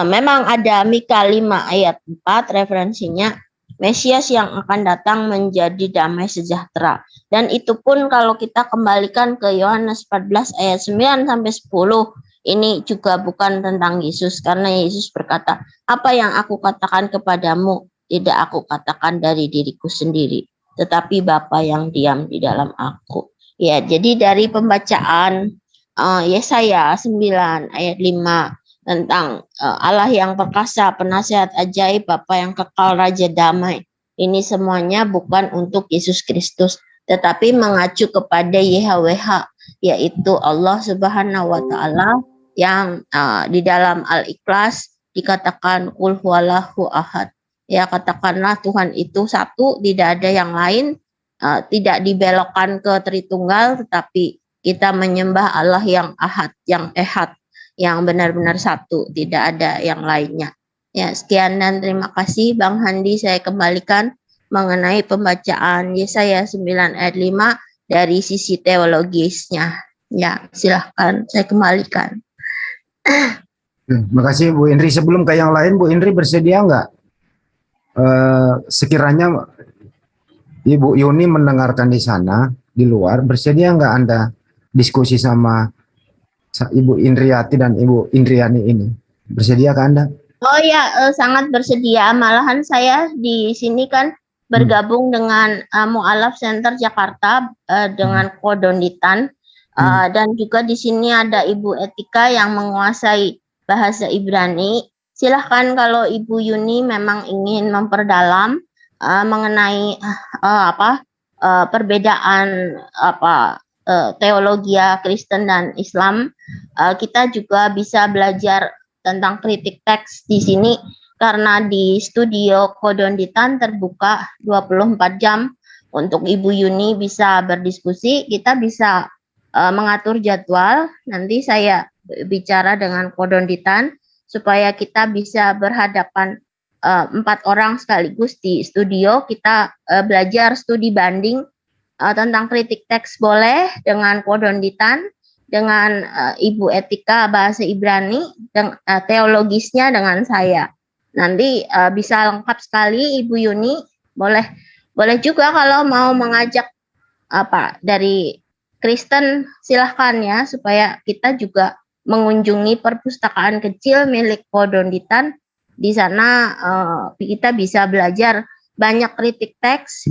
[SPEAKER 8] memang ada Mika 5 ayat 4 referensinya, Mesias yang akan datang menjadi damai sejahtera. Dan itu pun kalau kita kembalikan ke Yohanes 14 ayat 9 sampai 10, ini juga bukan tentang Yesus, karena Yesus berkata, apa yang aku katakan kepadamu tidak aku katakan dari diriku sendiri, tetapi Bapa yang diam di dalam aku. Ya, jadi dari pembacaan Yesaya 9 ayat 5 tentang Allah yang perkasa, penasihat ajaib, Bapa yang kekal, Raja damai. Ini semuanya bukan untuk Yesus Kristus, tetapi mengacu kepada YHWH, yaitu Allah Subhanahu wa taala yang di dalam Al-Ikhlas dikatakan Qul huwallahu ahad. Ya, katakanlah Tuhan itu satu, tidak ada yang lain, tidak dibelokkan ke Tritunggal, tetapi kita menyembah Allah yang ahad, yang ehad, yang benar-benar satu, tidak ada yang lainnya. Ya, sekian dan terima kasih Bang Handi, saya kembalikan mengenai pembacaan Yesaya 9 ayat 5 dari sisi teologisnya. Ya, silahkan saya kembalikan.
[SPEAKER 1] Terima kasih Bu Indri. Sebelum ke yang lain, Bu Indri bersedia nggak sekiranya Ibu Yuni mendengarkan di sana, di luar, bersedia nggak Anda diskusi sama Ibu Indriati dan Ibu Indriani ini? Bersedia ke Anda?
[SPEAKER 8] Oh ya, sangat bersedia. Malahan saya di sini kan bergabung dengan Mu'alaf Center Jakarta dengan Kodonditan. Dan juga di sini ada Ibu Etika yang menguasai bahasa Ibrani. Silahkan kalau Ibu Yuni memang ingin memperdalam mengenai perbedaan teologi Kristen dan Islam, kita juga bisa belajar tentang kritik teks di sini, karena di studio Kodonditan terbuka 24 jam untuk Ibu Yuni bisa berdiskusi. Kita bisa mengatur jadwal, nanti saya bicara dengan Kodonditan supaya kita bisa berhadapan 4 orang sekaligus di studio. Kita belajar studi banding tentang kritik teks boleh dengan Kodonditan, dengan Ibu Etika bahasa Ibrani, teologisnya dengan saya. Nanti bisa lengkap sekali Ibu Yuni. Boleh juga kalau mau mengajak dari Kristen, silahkan ya, supaya kita juga mengunjungi perpustakaan kecil milik Kodonditan. Di sana kita bisa belajar banyak kritik teks,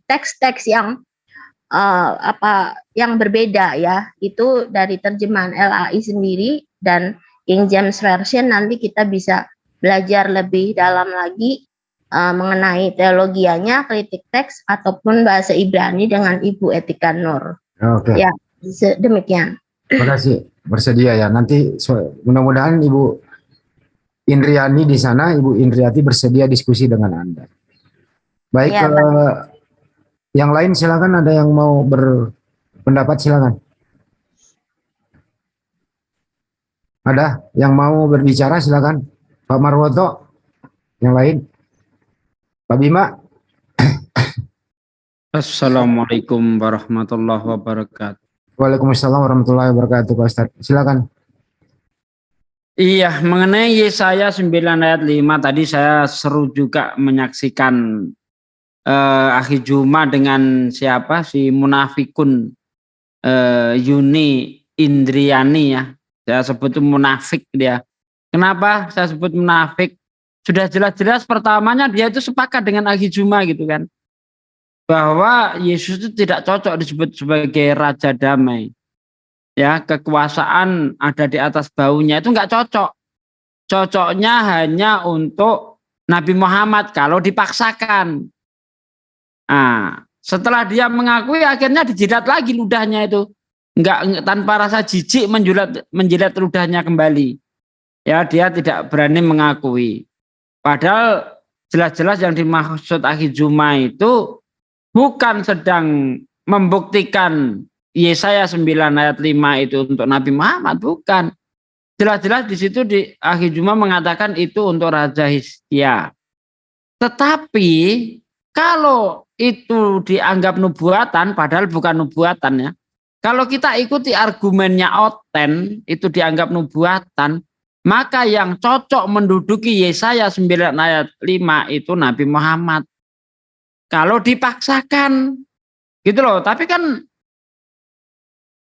[SPEAKER 8] teks-teks yang yang berbeda ya. Itu dari terjemahan LAI sendiri dan King James Version. Nanti kita bisa belajar lebih dalam lagi mengenai teologianya, kritik teks ataupun bahasa Ibrani dengan Ibu Etika Nur.
[SPEAKER 1] Oke.
[SPEAKER 8] Ya, demikian.
[SPEAKER 1] Terima kasih. Bersedia ya. Nanti mudah-mudahan Ibu Indriani di sana, Ibu Indriati bersedia diskusi dengan Anda. Baik,
[SPEAKER 8] Ya,
[SPEAKER 1] yang lain silakan, ada yang mau berpendapat silakan. Ada yang mau berbicara silakan. Pak Marwoto, yang lain. Pak Bima.
[SPEAKER 10] Assalamualaikum warahmatullahi wabarakatuh.
[SPEAKER 1] Waalaikumsalam warahmatullahi wabarakatuh, Pak Ustadz. Silakan.
[SPEAKER 10] Iya, mengenai Yesaya 9 ayat 5 tadi saya seru juga menyaksikan Akhi Juma dengan siapa si munafikun Yuni Indriani ya. Saya sebut itu munafik dia. Kenapa saya sebut munafik? Sudah jelas-jelas pertamanya dia itu sepakat dengan Akhi Juma gitu kan, bahwa Yesus itu tidak cocok disebut sebagai Raja Damai. Ya, kekuasaan ada di atas baunya itu enggak cocok. Cocoknya hanya untuk Nabi Muhammad kalau dipaksakan. Nah, setelah dia mengakui akhirnya dijilat lagi ludahnya itu. Enggak tanpa rasa jijik menjilat ludahnya kembali. Ya, dia tidak berani mengakui. Padahal jelas-jelas yang dimaksud Akhi Juma itu bukan sedang membuktikan Yesaya 9 ayat 5 itu untuk Nabi Muhammad, bukan. Jelas-jelas di situ Akhi Juma mengatakan itu untuk Raja Hizkia. Tetapi kalau itu dianggap nubuatan, padahal bukan nubuatan ya. Kalau kita ikuti argumennya Oten, itu dianggap nubuatan, Maka yang cocok menduduki Yesaya 9 ayat 5 itu Nabi Muhammad. Kalau dipaksakan, gitu loh. Tapi kan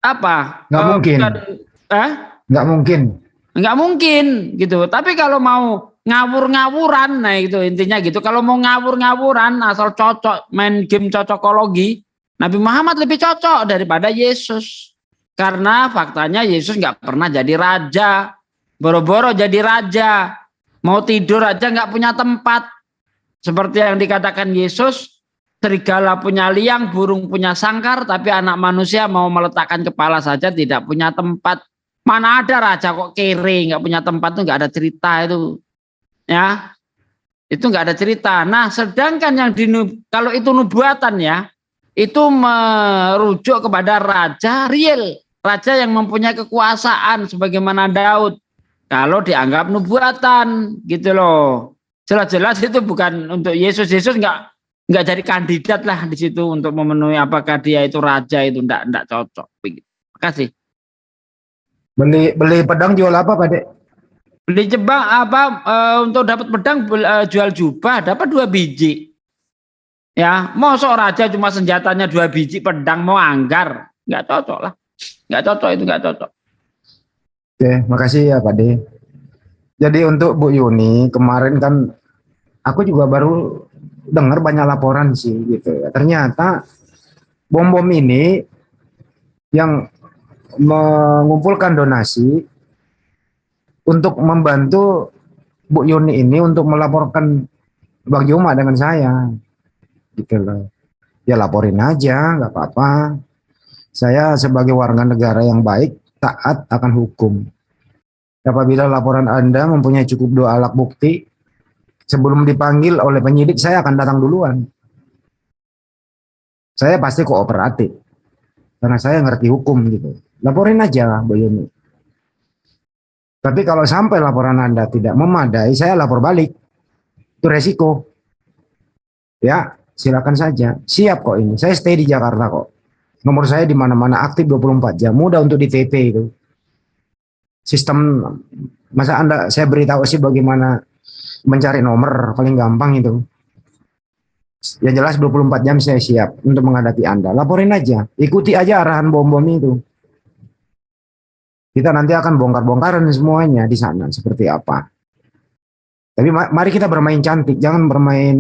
[SPEAKER 10] apa?
[SPEAKER 1] Nggak mungkin. Nggak mungkin.
[SPEAKER 10] Nggak mungkin gitu. Tapi kalau mau ngawur-ngawuran, nah itu intinya gitu. Kalau mau ngawur-ngawuran asal cocok main game cocokologi, Nabi Muhammad lebih cocok daripada Yesus. Karena faktanya Yesus nggak pernah jadi raja. Boro-boro jadi raja. Mau tidur aja nggak punya tempat. Seperti yang dikatakan Yesus, serigala punya liang, burung punya sangkar, tapi anak manusia mau meletakkan kepala saja tidak punya tempat. Mana ada raja kok kere, nggak punya tempat, tuh nggak ada cerita itu. Ya, itu nggak ada cerita. Nah, sedangkan yang kalau itu nubuatan ya, itu merujuk kepada raja real, raja yang mempunyai kekuasaan sebagaimana Daud. Kalau dianggap nubuatan, gitu loh. Jelas-jelas itu bukan untuk Yesus. Yesus nggak jadi kandidat lah di situ untuk memenuhi apakah dia itu raja, itu nggak cocok. Begitu. Makasih.
[SPEAKER 1] Beli pedang jual apa, Pak Dek?
[SPEAKER 10] Beli jebang untuk dapat pedang jual jubah dapat 2 biji. Ya, mosok raja cuma senjatanya 2 biji, pedang mau anggar, nggak cocok lah. Nggak cocok, itu nggak cocok.
[SPEAKER 1] Oke, makasih ya Pak Dek. Jadi untuk Bu Yuni, kemarin kan aku juga baru dengar banyak laporan sih gitu ya. Ternyata bom-bom ini yang mengumpulkan donasi untuk membantu Bu Yuni ini untuk melaporkan Bang Juma dengan saya. Gitu loh. Ya laporin aja, nggak apa-apa. Saya sebagai warga negara yang baik, taat akan hukum. Apabila laporan Anda mempunyai cukup 2 alat bukti, sebelum dipanggil oleh penyidik, saya akan datang duluan. Saya pasti kooperatif. Karena saya ngerti hukum gitu. Laporin aja, Bu Yuni. Tapi kalau sampai laporan Anda tidak memadai, saya lapor balik. Itu resiko. Ya, silakan saja. Siap kok ini. Saya stay di Jakarta kok. Nomor saya di mana-mana aktif 24 jam. Mudah untuk di TP itu. Sistem, masa Anda saya beritahu sih bagaimana mencari nomor, paling gampang itu. Ya jelas 24 jam saya siap untuk menghadapi Anda. Laporin aja, ikuti aja arahan bom-bom itu. Kita nanti akan bongkar-bongkaran semuanya di sana seperti apa. Tapi mari kita bermain cantik, jangan bermain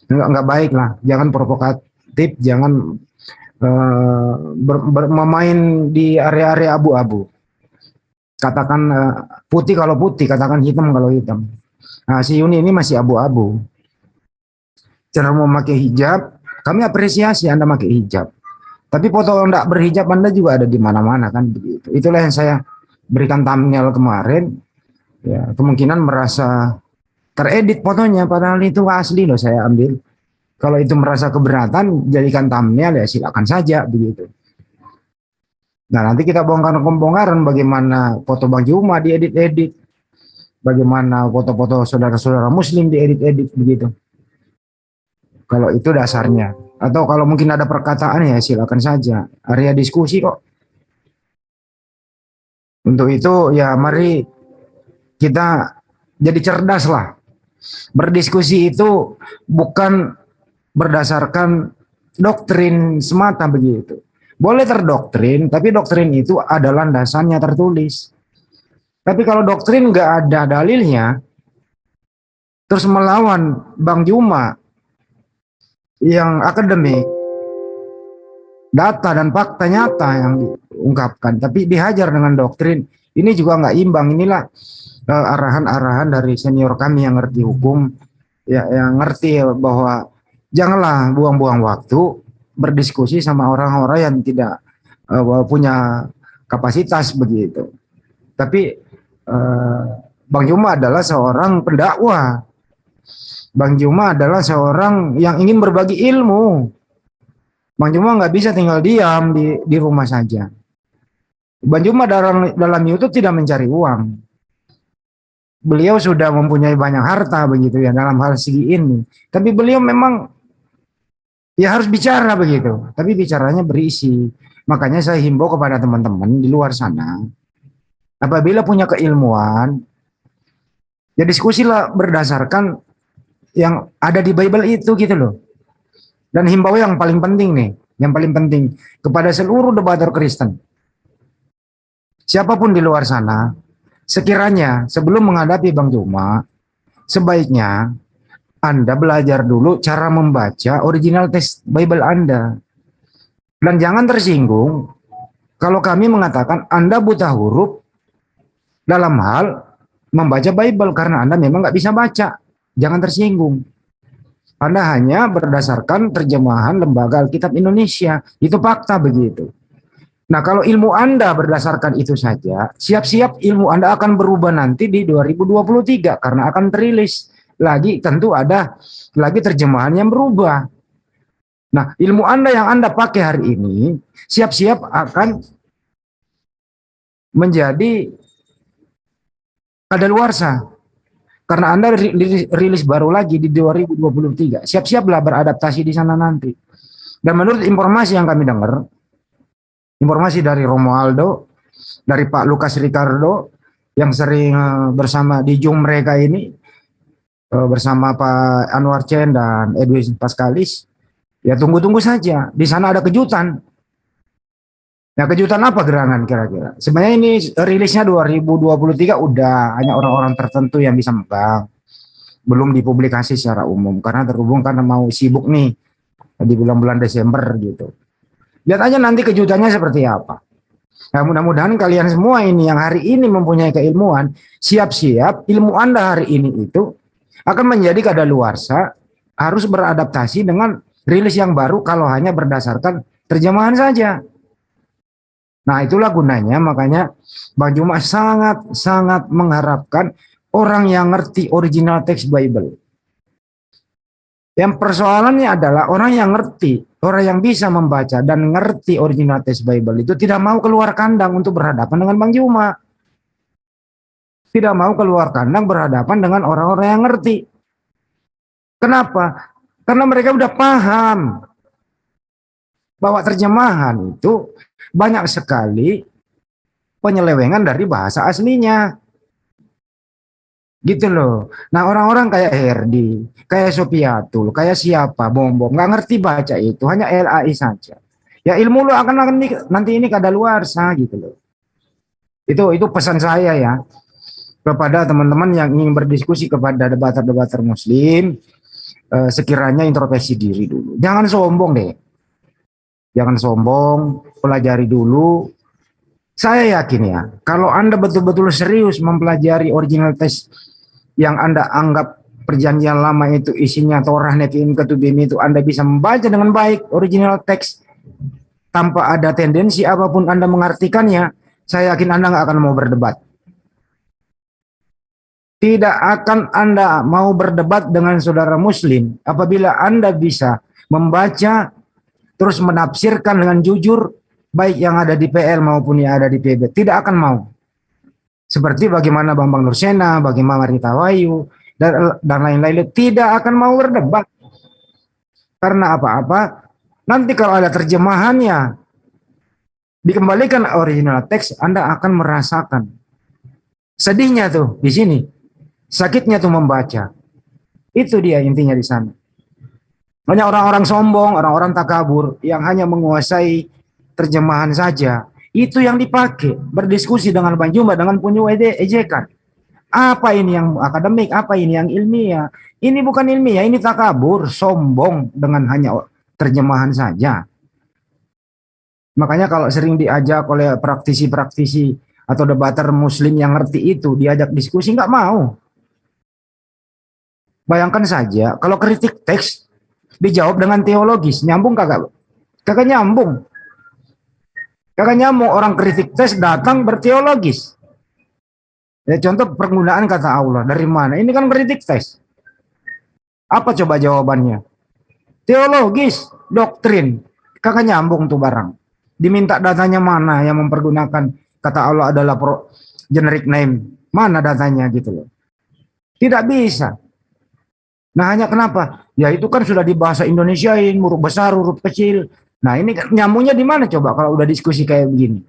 [SPEAKER 1] nggak baik lah, jangan provokatif, jangan bermain di area-area abu-abu. Katakan putih kalau putih, katakan hitam kalau hitam. Nah, si Yuni ini masih abu-abu. Cara memakai hijab, kami apresiasi Anda pakai hijab. Tapi foto enggak berhijab Anda juga ada di mana-mana kan begitu. Itulah yang saya berikan thumbnail kemarin. Ya, kemungkinan merasa teredit fotonya, padahal itu asli loh saya ambil. Kalau itu merasa keberatan, jadikan thumbnail ya silakan saja begitu. Nah nanti kita bongkar-bongkaran bagaimana foto Bang Juma diedit-edit, bagaimana foto-foto saudara-saudara Muslim diedit-edit begitu. Kalau itu dasarnya, atau kalau mungkin ada perkataan ya silakan saja, area diskusi kok. Untuk itu ya mari kita jadi cerdas lah. Berdiskusi itu bukan berdasarkan doktrin semata begitu. Boleh terdoktrin, tapi doktrin itu ada landasannya tertulis. Tapi kalau doktrin nggak ada dalilnya, terus melawan Bang Juma yang akademik, data dan fakta nyata yang diungkapkan, tapi dihajar dengan doktrin, ini juga nggak imbang. Inilah arahan-arahan dari senior kami yang ngerti hukum, ya, yang ngerti bahwa janganlah buang-buang waktu berdiskusi sama orang-orang yang tidak punya kapasitas begitu. Tapi Bang Juma adalah seorang pendakwah. Bang Juma adalah seorang yang ingin berbagi ilmu. Bang Juma nggak bisa tinggal diam di rumah saja. Bang Juma dalam YouTube tidak mencari uang. Beliau sudah mempunyai banyak harta begitu ya dalam hal segi ini. Tapi beliau memang ya harus bicara begitu, tapi bicaranya berisi. Makanya saya himbau kepada teman-teman di luar sana, Apabila punya keilmuan, ya diskusilah berdasarkan yang ada di Bible itu gitu loh. Dan himbau yang paling penting nih, yang paling penting kepada seluruh debater Kristen. Siapapun di luar sana, sekiranya sebelum menghadapi Bang Juma, sebaiknya Anda belajar dulu cara membaca original teks Bible Anda. Dan jangan tersinggung kalau kami mengatakan Anda buta huruf dalam hal membaca Bible karena Anda memang nggak bisa baca. Jangan tersinggung. Anda hanya berdasarkan terjemahan Lembaga Alkitab Indonesia. Itu fakta begitu. Nah, kalau ilmu Anda berdasarkan itu saja, siap-siap ilmu Anda akan berubah nanti di 2023 karena akan terilis lagi, tentu ada lagi terjemahan yang berubah. Nah, ilmu Anda yang Anda pakai hari ini siap-siap akan menjadi kadaluarsa karena Anda rilis baru lagi di 2023. Siap-siaplah beradaptasi di sana nanti. Dan menurut informasi yang kami dengar, informasi dari Romualdo, dari Pak Lukas Ricardo yang sering bersama di Zoom mereka ini bersama Pak Anwar Chen dan Edwin Paskalis, ya tunggu-tunggu saja. Di sana ada kejutan. Ya kejutan apa gerangan kira-kira? Sebenarnya ini rilisnya 2023 udah hanya orang-orang tertentu yang bisa megang. Belum dipublikasi secara umum karena terhubung karena mau sibuk nih di bulan-bulan Desember gitu. Lihat aja nanti kejutannya seperti apa. Nah, mudah-mudahan kalian semua ini yang hari ini mempunyai keilmuan, siap-siap ilmu Anda hari ini itu akan menjadi kadaluarsa, harus beradaptasi dengan rilis yang baru kalau hanya berdasarkan terjemahan saja. Nah, itulah gunanya, makanya Bang Juma sangat-sangat mengharapkan orang yang ngerti original text Bible. Yang persoalannya adalah orang yang ngerti, orang yang bisa membaca dan ngerti original text Bible itu tidak mau keluar kandang untuk berhadapan dengan Bang Juma. Tidak mau keluar kandang berhadapan dengan orang-orang yang ngerti. Kenapa? Karena mereka udah paham bahwa terjemahan itu banyak sekali penyelewengan dari bahasa aslinya. Gitu loh. Nah, orang-orang kayak Herdi, kayak Sopiatul, kayak siapa, Bom, nggak ngerti baca itu, hanya LAI saja. Ya ilmu lo akan nanti ini kadaluarsa gitu loh. Itu pesan saya ya kepada teman-teman yang ingin berdiskusi kepada debater-debater Muslim, sekiranya introspeksi diri dulu. Jangan sombong deh. Jangan sombong, pelajari dulu. Saya yakin ya, kalau Anda betul-betul serius mempelajari original text yang Anda anggap perjanjian lama itu isinya Torah, Nevi'im, Ketubim itu, Anda bisa membaca dengan baik original text tanpa ada tendensi apapun Anda mengartikannya, saya yakin Anda nggak akan mau berdebat. Tidak akan Anda mau berdebat dengan saudara Muslim apabila Anda bisa membaca terus menafsirkan dengan jujur, baik yang ada di PL maupun yang ada di PB. Tidak akan mau. Seperti bagaimana Bambang Nursena, bagaimana Rita Wayu, dan lain-lain. Tidak akan mau berdebat. Karena apa-apa, nanti kalau ada terjemahannya, dikembalikan original teks, Anda akan merasakan. Sedihnya tuh di sini. Sakitnya tuh membaca. Itu dia intinya di sana. Hanya orang-orang sombong, orang-orang takabur yang hanya menguasai terjemahan saja. Itu yang dipakai berdiskusi dengan Bang Juma dengan punya ejekan. Apa ini yang akademik, apa ini yang ilmiah? Ini bukan ilmiah, ini takabur, sombong dengan hanya terjemahan saja. Makanya kalau sering diajak oleh praktisi-praktisi atau debater Muslim yang ngerti itu diajak diskusi nggak mau. Bayangkan saja kalau kritik teks dijawab dengan teologis, nyambung kagak? Kagak nyambung. Kagak nyambung, orang kritik teks datang berteologis. Ya contoh penggunaan kata Allah, dari mana? Ini kan kritik teks. Apa coba jawabannya? Teologis, doktrin. Kagak nyambung tuh barang. Diminta datanya mana yang mempergunakan kata Allah adalah generic name. Mana datanya gitu loh. Tidak bisa. Nah hanya kenapa? Ya itu kan sudah dibahasa Indonesiain, huruf besar, huruf kecil. Nah ini nyambungnya di mana coba kalau udah diskusi kayak begini?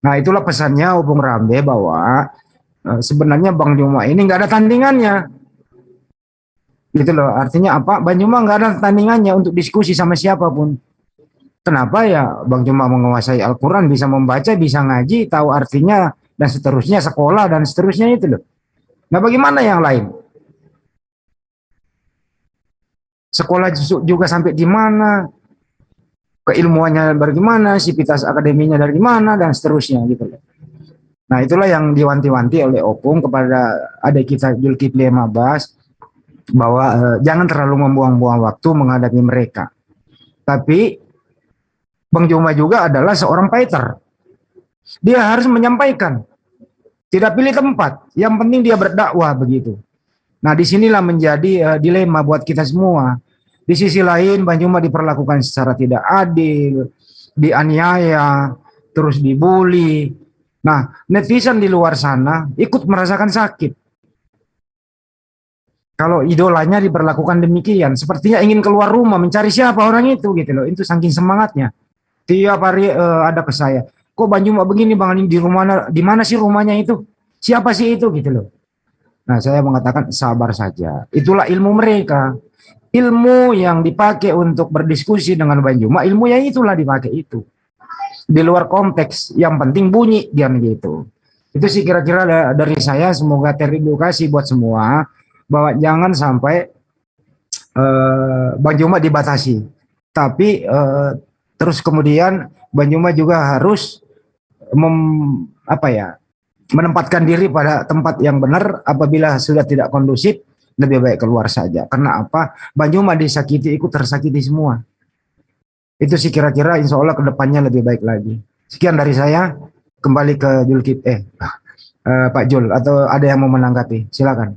[SPEAKER 1] Nah itulah pesannya Bung Rambe bahwa sebenarnya Bang Juma ini nggak ada tandingannya. Gitu loh, artinya apa? Bang Juma nggak ada tandingannya untuk diskusi sama siapapun. Kenapa ya Bang Juma menguasai Al-Quran, bisa membaca, bisa ngaji, tahu artinya, dan seterusnya, sekolah, dan seterusnya itu loh. Nah bagaimana yang lain? Sekolah juga sampai di mana, keilmuannya bagaimana, sivitas akademinya dari mana, dan seterusnya gitu loh. Nah itulah yang diwanti-wanti oleh Opung kepada adik kita Zulkifli Mabas, bahwa jangan terlalu membuang-buang waktu menghadapi mereka. Tapi Bang Juma juga adalah seorang fighter. Dia harus menyampaikan, tidak pilih tempat. Yang penting dia berdakwah begitu. Nah disinilah menjadi dilema buat kita semua. Di sisi lain Bang Juma diperlakukan secara tidak adil, dianiaya, terus dibully. Nah netizen di luar sana ikut merasakan sakit. Kalau idolanya diperlakukan demikian, sepertinya ingin keluar rumah mencari siapa orang itu gitu loh. Itu saking semangatnya. Tiap hari ada ke saya. Kok Bang Juma begini Bang, di rumah, di mana sih rumahnya itu? Siapa sih itu gitu loh. Nah, saya mengatakan sabar saja. Itulah ilmu mereka. Ilmu yang dipakai untuk berdiskusi dengan Bang Juma, ilmunya itulah dipakai itu. Di luar konteks, yang penting bunyi diam gitu. Itu sih kira-kira dari saya, semoga teredukasi buat semua bahwa jangan sampai Bang Juma dibatasi. Tapi terus kemudian Bang Juma juga harus menempatkan diri pada tempat yang benar. Apabila sudah tidak kondusif, lebih baik keluar saja. Karena apa? Bang Juma disakiti, ikut tersakiti semua. Itu sih kira-kira, insya Allah kedepannya lebih baik lagi. Sekian dari saya. Kembali ke Pak Jul, atau ada yang mau menanggapi? Silakan.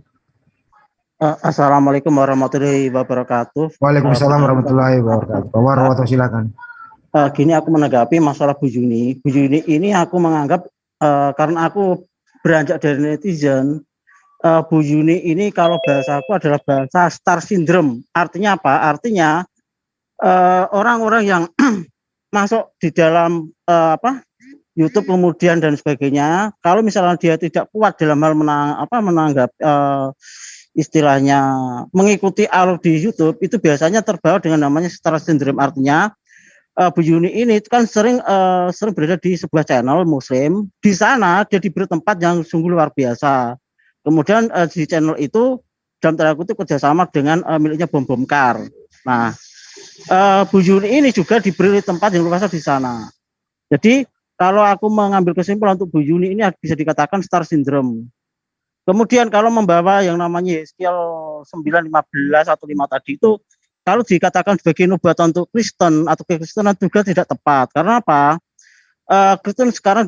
[SPEAKER 11] Assalamualaikum warahmatullahi wabarakatuh.
[SPEAKER 1] Waalaikumsalam warahmatullahi wabarakatuh. Pak Warwoto, silakan.
[SPEAKER 11] Gini aku menanggapi masalah Bu Juni. Bu Juni ini aku menganggap karena aku beranjak dari netizen, Bu Juni ini kalau bahasa aku adalah bahasa star syndrome. Artinya apa? Artinya orang-orang yang masuk di dalam YouTube kemudian dan sebagainya, kalau misalnya dia tidak kuat dalam hal menanggap istilahnya mengikuti alur di YouTube, itu biasanya terbawa dengan namanya star syndrome. Artinya Bu Yuni ini kan sering berada di sebuah channel Muslim. Di sana dia diberi tempat yang sungguh luar biasa. Kemudian di channel itu dalam tanda kutip kerjasama dengan miliknya Bom Kar. Nah, Bu Yuni ini juga diberi tempat yang luar biasa di sana. Jadi kalau aku mengambil kesimpulan untuk Bu Yuni ini bisa dikatakan star syndrome. Kemudian kalau membawa yang namanya Yeskiel 9:15 atau 5 tadi itu, kalau dikatakan sebagai nubuatan untuk Kristen atau kekristenan juga tidak tepat. Karena apa? Kristen sekarang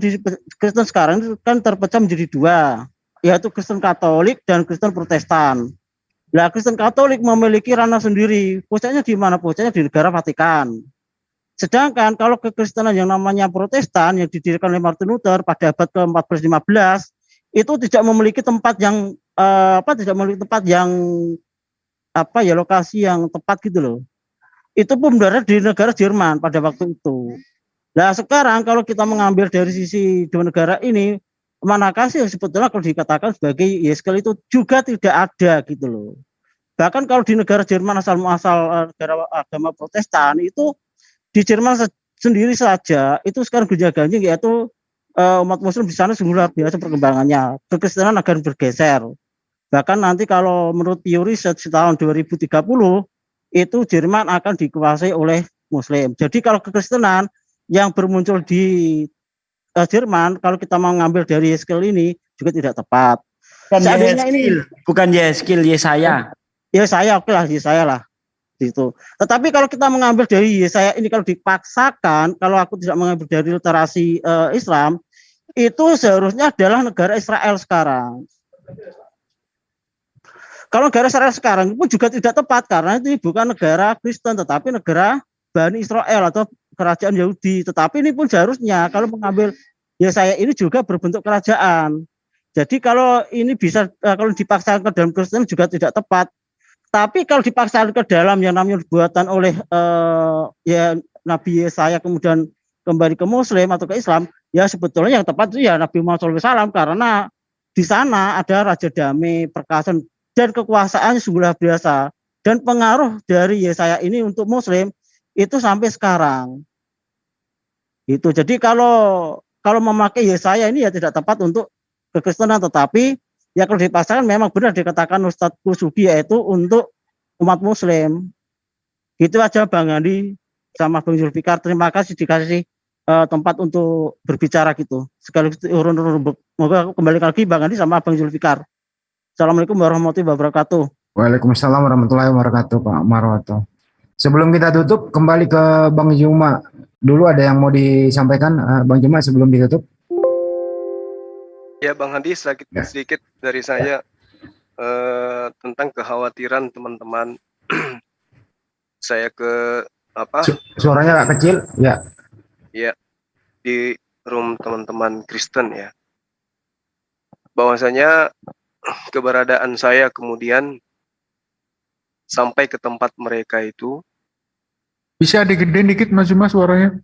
[SPEAKER 11] itu kan terpecah menjadi dua, yaitu Kristen Katolik dan Kristen Protestan. Nah, Kristen Katolik memiliki ranah sendiri. Pusatnya di mana? Pusatnya di negara Vatikan. Sedangkan kalau kekristenan yang namanya Protestan yang didirikan oleh Martin Luther pada abad ke-14-15 itu tidak memiliki tempat yang lokasi yang tepat gitu loh. Itu pun berada di negara Jerman pada waktu itu. Nah sekarang kalau kita mengambil dari sisi dua negara ini, manakah sih yang sebetulnya kalau dikatakan sebagai Yeskiel itu juga tidak ada gitu loh. Bahkan kalau di negara Jerman asal negara agama Protestan itu di Jerman sendiri saja itu sekarang gonjang-ganjing, yaitu umat Muslim di sana sungguh luar biasa perkembangannya. Kekristenan akan bergeser. Bahkan nanti kalau menurut teori tahun 2030 itu Jerman akan dikuasai oleh Muslim. Jadi kalau kekristenan yang bermuncul di Jerman, kalau kita mau ngambil dari Yeskiel ini juga tidak tepat.
[SPEAKER 10] Bukan Yeskiel, Yesaya.
[SPEAKER 11] Yesaya, oke lah, Yesaya lah. Gitu. Tetapi kalau kita mengambil dari Yesaya ini, kalau dipaksakan, kalau aku tidak mengambil dari literasi Islam, itu seharusnya adalah negara Israel sekarang. Kalau negara Israel sekarang pun juga tidak tepat karena itu bukan negara Kristen tetapi negara Bani Israel atau kerajaan Yahudi. Tetapi ini pun seharusnya kalau mengambil Yesaya ini juga berbentuk kerajaan. Jadi kalau ini bisa kalau dipaksakan ke dalam Kristen juga tidak tepat. Tapi kalau dipaksakan ke dalam yang namanya dibuatan oleh Nabi Yesaya kemudian kembali ke Muslim atau ke Islam, ya sebetulnya yang tepat itu ya Nabi Muhammad SAW, karena di sana ada Raja Damai, perkasa, dan kekuasaan sungguh luar biasa. Dan pengaruh dari Yesaya ini untuk Muslim itu sampai sekarang. Itu. Jadi kalau memakai Yesaya ini ya tidak tepat untuk kekristenan, tetapi ya kalau dipaksakan memang benar dikatakan Ustadz Kusugi, yaitu untuk umat Muslim. Gitu aja Bang Andi sama Bang Zulfikar. Terima kasih dikasih tempat untuk berbicara gitu. Sekaligus moga aku kembali lagi Bang Andi sama Bang Zulfikar. Assalamualaikum warahmatullahi wabarakatuh.
[SPEAKER 1] Waalaikumsalam warahmatullahi wabarakatuh Pak Marwato. Sebelum kita tutup, kembali ke Bang Juma. Dulu ada yang mau disampaikan Bang Juma sebelum ditutup?
[SPEAKER 2] Ya Bang Handi, sedikit dari saya tentang kekhawatiran teman-teman. Saya ke apa?
[SPEAKER 1] Suaranya agak kecil, ya.
[SPEAKER 2] Ya, di room teman-teman Kristen ya. Bahwasanya keberadaan saya kemudian sampai ke tempat mereka itu.
[SPEAKER 12] Bisa digedein dikit Mas Juma suaranya?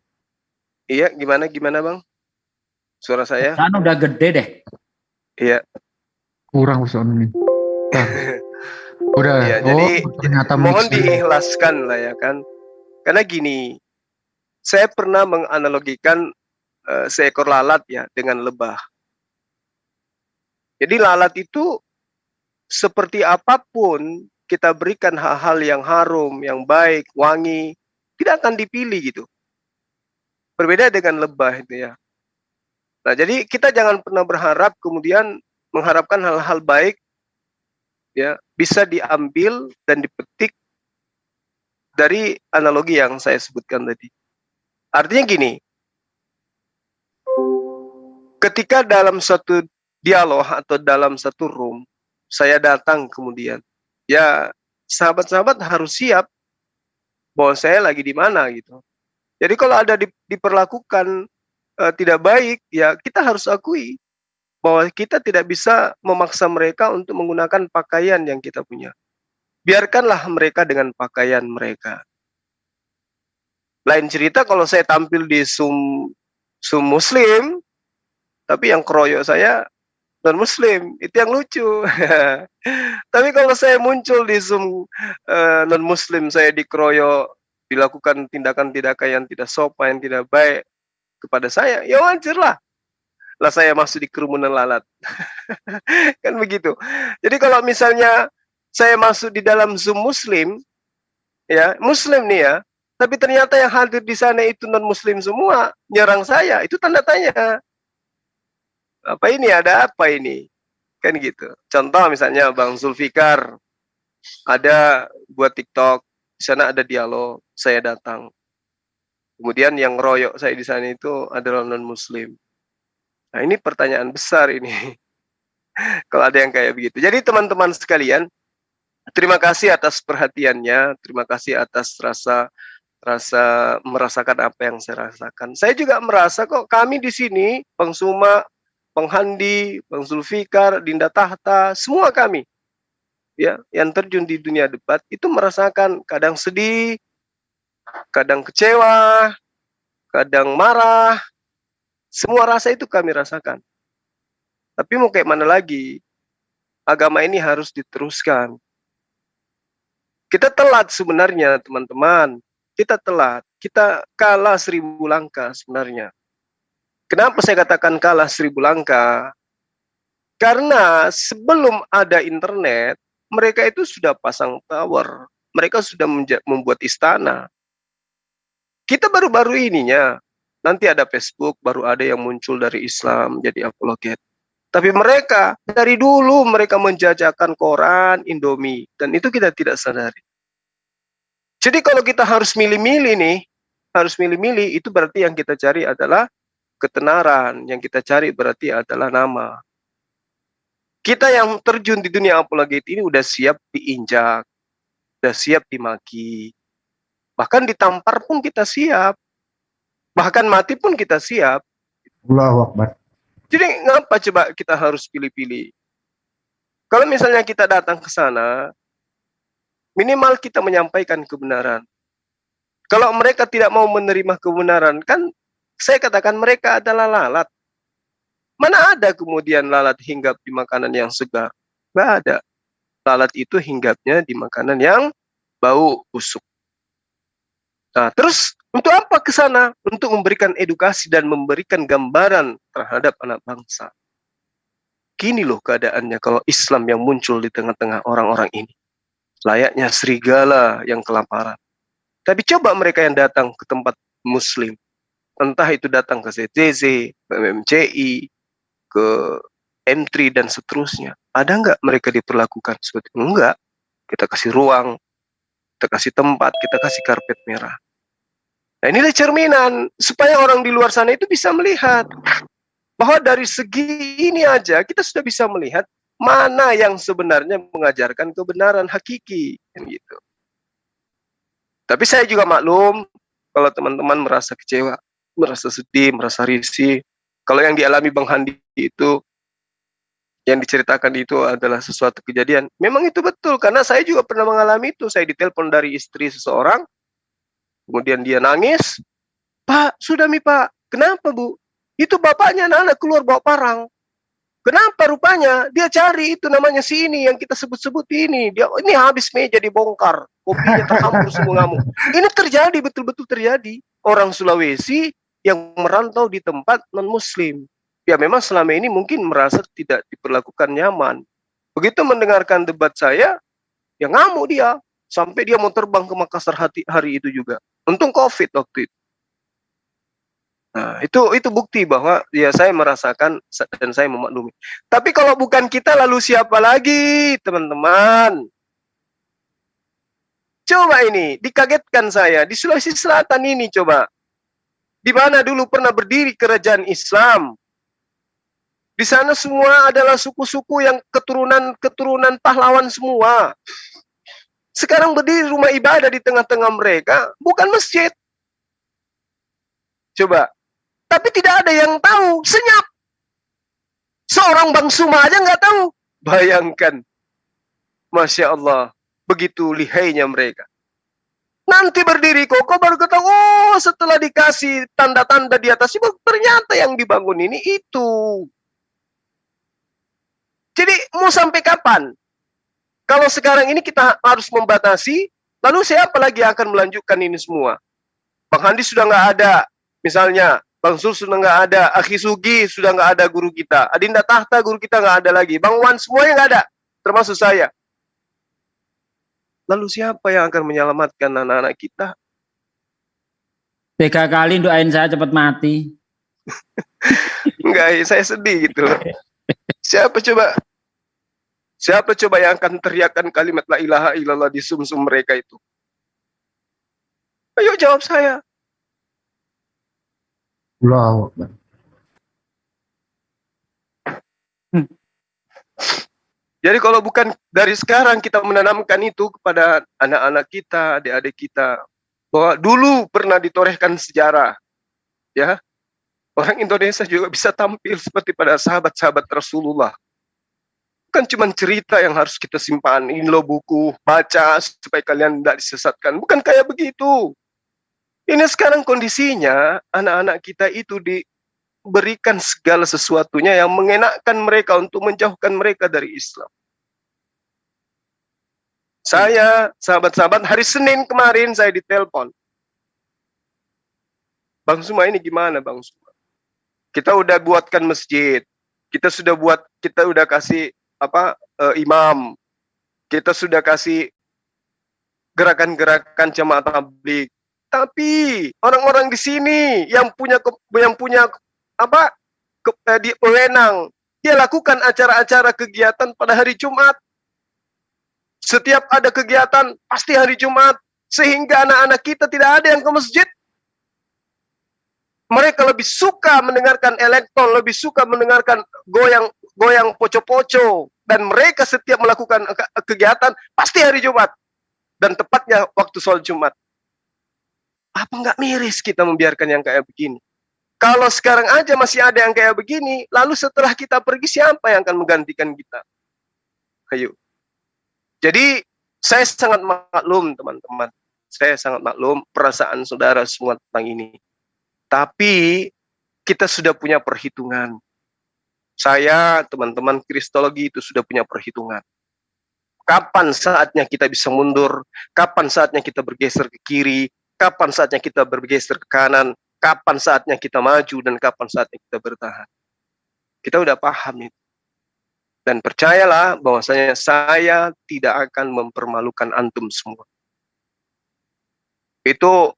[SPEAKER 2] Iya, gimana Bang? Suara saya?
[SPEAKER 10] Kan udah gede deh.
[SPEAKER 2] Iya.
[SPEAKER 12] Kurang soalnya. Udah.
[SPEAKER 2] Ya, jadi mohon diikhlaskan lah ya kan. Karena gini, saya pernah menganalogikan seekor lalat ya dengan lebah. Jadi lalat itu seperti apapun kita berikan hal-hal yang harum, yang baik, wangi, tidak akan dipilih gitu. Berbeda dengan lebah itu ya. Nah, jadi kita jangan pernah berharap kemudian mengharapkan hal-hal baik ya bisa diambil dan dipetik dari analogi yang saya sebutkan tadi. Artinya gini, ketika dalam suatu dialog atau dalam satu room, saya datang kemudian, ya sahabat-sahabat harus siap bahwa saya lagi di mana gitu. Jadi kalau ada diperlakukan tidak baik, ya kita harus akui bahwa kita tidak bisa memaksa mereka untuk menggunakan pakaian yang kita punya. Biarkanlah mereka dengan pakaian mereka. Lain cerita kalau saya tampil di Zoom Muslim, tapi yang keroyok saya non Muslim, itu yang lucu. Tapi kalau saya muncul di Zoom non Muslim, saya dikeroyok, dilakukan tindakan-tindakan yang tidak sopan, yang tidak baik kepada saya, ya wajar lah. Lah saya masuk di kerumunan lalat. Kan begitu. Jadi kalau misalnya saya masuk di dalam Zoom Muslim, ya Muslim nih ya, tapi ternyata yang hadir di sana itu non Muslim semua, nyerang saya, itu tanda tanya. Apa ini, ada apa ini? Kan gitu. Contoh misalnya Bang Zulfikar ada buat TikTok, di sana ada dialog, saya datang. Kemudian yang royok saya di sana itu adalah non Muslim. Nah, ini pertanyaan besar ini. Kalau ada yang kayak begitu. Jadi teman-teman sekalian, terima kasih atas perhatiannya, terima kasih atas rasa merasakan apa yang saya rasakan. Saya juga merasa kok kami di sini, Bang Suma, Bang Handi, Bang Zulfikar, Dinda Tahta, semua kami ya yang terjun di dunia debat itu merasakan kadang sedih, kadang kecewa, kadang marah. Semua rasa itu kami rasakan. Tapi mau kayak mana lagi? Agama ini harus diteruskan. Kita telat sebenarnya, teman-teman. Kita telat. Kita kalah 1000 langkah sebenarnya. Kenapa saya katakan kalah 1000 langkah? Karena sebelum ada internet, mereka itu sudah pasang tower. Mereka sudah membuat istana. Kita baru-baru ininya. Nanti ada Facebook, baru ada yang muncul dari Islam jadi apologet. Tapi mereka dari dulu mereka menjajakan koran, Indomie, dan itu kita tidak sadari. Jadi kalau kita harus milih-milih nih, itu berarti yang kita cari adalah ketenaran, yang kita cari berarti adalah nama. Kita yang terjun di dunia apologet ini udah siap diinjak, udah siap dimaki, bahkan ditampar pun kita siap. Bahkan mati pun kita siap.
[SPEAKER 1] Allahu Akbar.
[SPEAKER 2] Jadi ngapa coba kita harus pilih-pilih? Kalau misalnya kita datang ke sana, minimal kita menyampaikan kebenaran. Kalau mereka tidak mau menerima kebenaran, kan saya katakan mereka adalah lalat. Mana ada kemudian lalat hinggap di makanan yang segar? Nggak ada. Lalat itu hinggapnya di makanan yang bau busuk. Nah, terus untuk apa ke sana? Untuk memberikan edukasi dan memberikan gambaran terhadap anak bangsa. Gini loh keadaannya kalau Islam yang muncul di tengah-tengah orang-orang ini. Layaknya serigala yang kelaparan. Tapi coba mereka yang datang ke tempat Muslim. Entah itu datang ke CCC, ke MMCI, ke M3 dan seterusnya. Ada nggak mereka diperlakukan seperti itu? Enggak. Kita kasih ruang, kita kasih tempat, kita kasih karpet merah. Nah, inilah cerminan supaya orang di luar sana itu bisa melihat bahwa dari segi ini aja kita sudah bisa melihat mana yang sebenarnya mengajarkan kebenaran hakiki, kan gitu. Tapi saya juga maklum kalau teman-teman merasa kecewa, merasa sedih, merasa risih. Kalau yang dialami Bang Handi itu, yang diceritakan itu adalah sesuatu kejadian. Memang itu betul, karena saya juga pernah mengalami itu. Saya ditelepon dari istri seseorang, kemudian dia nangis. Pak, sudah mi Pak, kenapa Bu? Itu bapaknya anak-anak keluar bawa parang. Kenapa rupanya? Dia cari itu namanya si ini yang kita sebut-sebut ini. Dia ini habis meja dibongkar, kopinya terhampur semua ngamuk. Ini terjadi, betul-betul terjadi. Orang Sulawesi yang merantau di tempat non-muslim. Ya memang selama ini mungkin merasa tidak diperlakukan nyaman. Begitu mendengarkan debat saya, ya ngamuk dia. Sampai dia mau terbang ke Makassar hari itu juga. Untung COVID waktu itu. Nah, itu bukti bahwa ya saya merasakan dan saya memaklumi. Tapi kalau bukan kita lalu siapa lagi, teman-teman? Coba ini, dikagetkan saya. Di Sulawesi Selatan ini coba. Di mana dulu pernah berdiri kerajaan Islam. Di sana semua adalah suku-suku yang keturunan pahlawan semua. Sekarang berdiri rumah ibadah di tengah-tengah mereka, bukan masjid. Coba. Tapi tidak ada yang tahu, senyap. Seorang Bang Suma aja nggak tahu. Bayangkan. Masya Allah. Begitu lihainya mereka. Nanti berdiri kokoh baru ketahui, oh setelah dikasih tanda-tanda di atas itu, ternyata yang dibangun ini itu. Jadi mau sampai kapan? Kalau sekarang ini kita harus membatasi, lalu siapa lagi yang akan melanjutkan ini semua? Bang Handi sudah nggak ada, misalnya. Bang Sul sudah nggak ada, Akhi Sugi sudah nggak ada guru kita, Adinda Tahta guru kita nggak ada lagi, Bang Wan semuanya nggak ada, termasuk saya. Lalu siapa yang akan menyelamatkan anak-anak kita?
[SPEAKER 10] 3 kali doain saya cepat mati.
[SPEAKER 2] Enggak, saya sedih gitu loh. Siapa coba yang akan teriakkan kalimat la ilaha illallah di sumsum mereka itu? Ayo jawab saya.
[SPEAKER 1] Allahu Akbar.
[SPEAKER 2] Jadi kalau bukan dari sekarang kita menanamkan itu kepada anak-anak kita, adik-adik kita, bahwa dulu pernah ditorehkan sejarah, ya, orang Indonesia juga bisa tampil seperti pada sahabat-sahabat Rasulullah. Bukan cuma cerita yang harus kita simpan, ini loh buku, baca supaya kalian tidak disesatkan. Bukan kayak begitu. Ini sekarang kondisinya, anak-anak kita itu diberikan segala sesuatunya yang mengenakkan mereka untuk menjauhkan mereka dari Islam. Saya, sahabat-sahabat, hari Senin kemarin saya ditelepon. Bang Suma ini gimana Bang Suma? Kita udah buatkan masjid, kita udah kasih imam, kita sudah kasih gerakan-gerakan jamaah tabligh. Tapi orang-orang di sini yang punya wewenang, dia lakukan acara-acara kegiatan pada hari Jumat. Setiap ada kegiatan pasti hari Jumat, sehingga anak-anak kita tidak ada yang ke masjid. Mereka lebih suka mendengarkan elektron, lebih suka mendengarkan goyang poco-poco, dan mereka setiap melakukan kegiatan pasti hari Jumat dan tepatnya waktu sholat Jumat. Apa nggak miris kita membiarkan yang kayak begini? Kalau sekarang aja masih ada yang kayak begini, lalu setelah kita pergi siapa yang akan menggantikan kita? Ayo. Jadi saya sangat maklum teman-teman. Saya sangat maklum perasaan saudara semua tentang ini. Tapi kita sudah punya perhitungan. Saya, teman-teman kristologi itu sudah punya perhitungan. Kapan saatnya kita bisa mundur, kapan saatnya kita bergeser ke kiri, kapan saatnya kita bergeser ke kanan, kapan saatnya kita maju, dan kapan saatnya kita bertahan. Kita udah paham itu. Dan percayalah bahwasanya saya tidak akan mempermalukan antum semua. Itu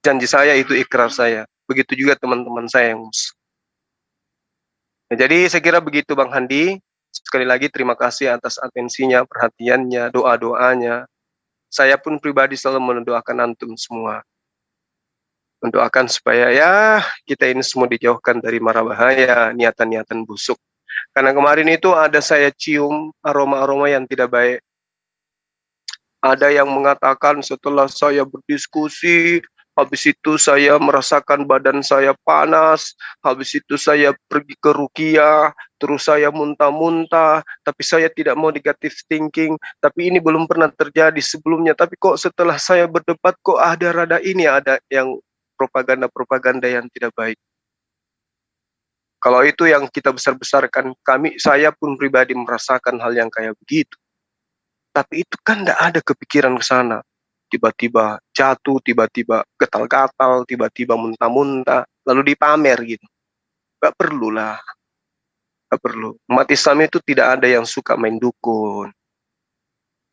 [SPEAKER 2] janji saya, itu ikrar saya. Begitu juga teman-teman saya yang muslim. Nah, jadi saya kira begitu Bang Handi. Sekali lagi terima kasih atas atensinya, perhatiannya, doa-doanya. Saya pun pribadi selalu mendoakan antum semua. Mendoakan supaya ya kita ini semua dijauhkan dari mara bahaya, niatan-niatan busuk. Karena kemarin itu ada saya cium aroma-aroma yang tidak baik. Ada yang mengatakan setelah saya berdiskusi, habis itu saya merasakan badan saya panas, habis itu saya pergi ke ruqyah, terus saya muntah-muntah, tapi saya tidak mau negative thinking, tapi ini belum pernah terjadi sebelumnya, tapi kok setelah saya berdebat kok ada rada ini, ada yang propaganda-propaganda yang tidak baik. Kalau itu yang kita besar-besarkan, saya pun pribadi merasakan hal yang kayak begitu. Tapi itu kan tidak ada kepikiran ke sana. Tiba-tiba jatuh, tiba-tiba gatal-gatal, tiba-tiba muntah-muntah, lalu dipamer gitu. Gak perlu lah. Gak perlu. Umat Islam itu tidak ada yang suka main dukun.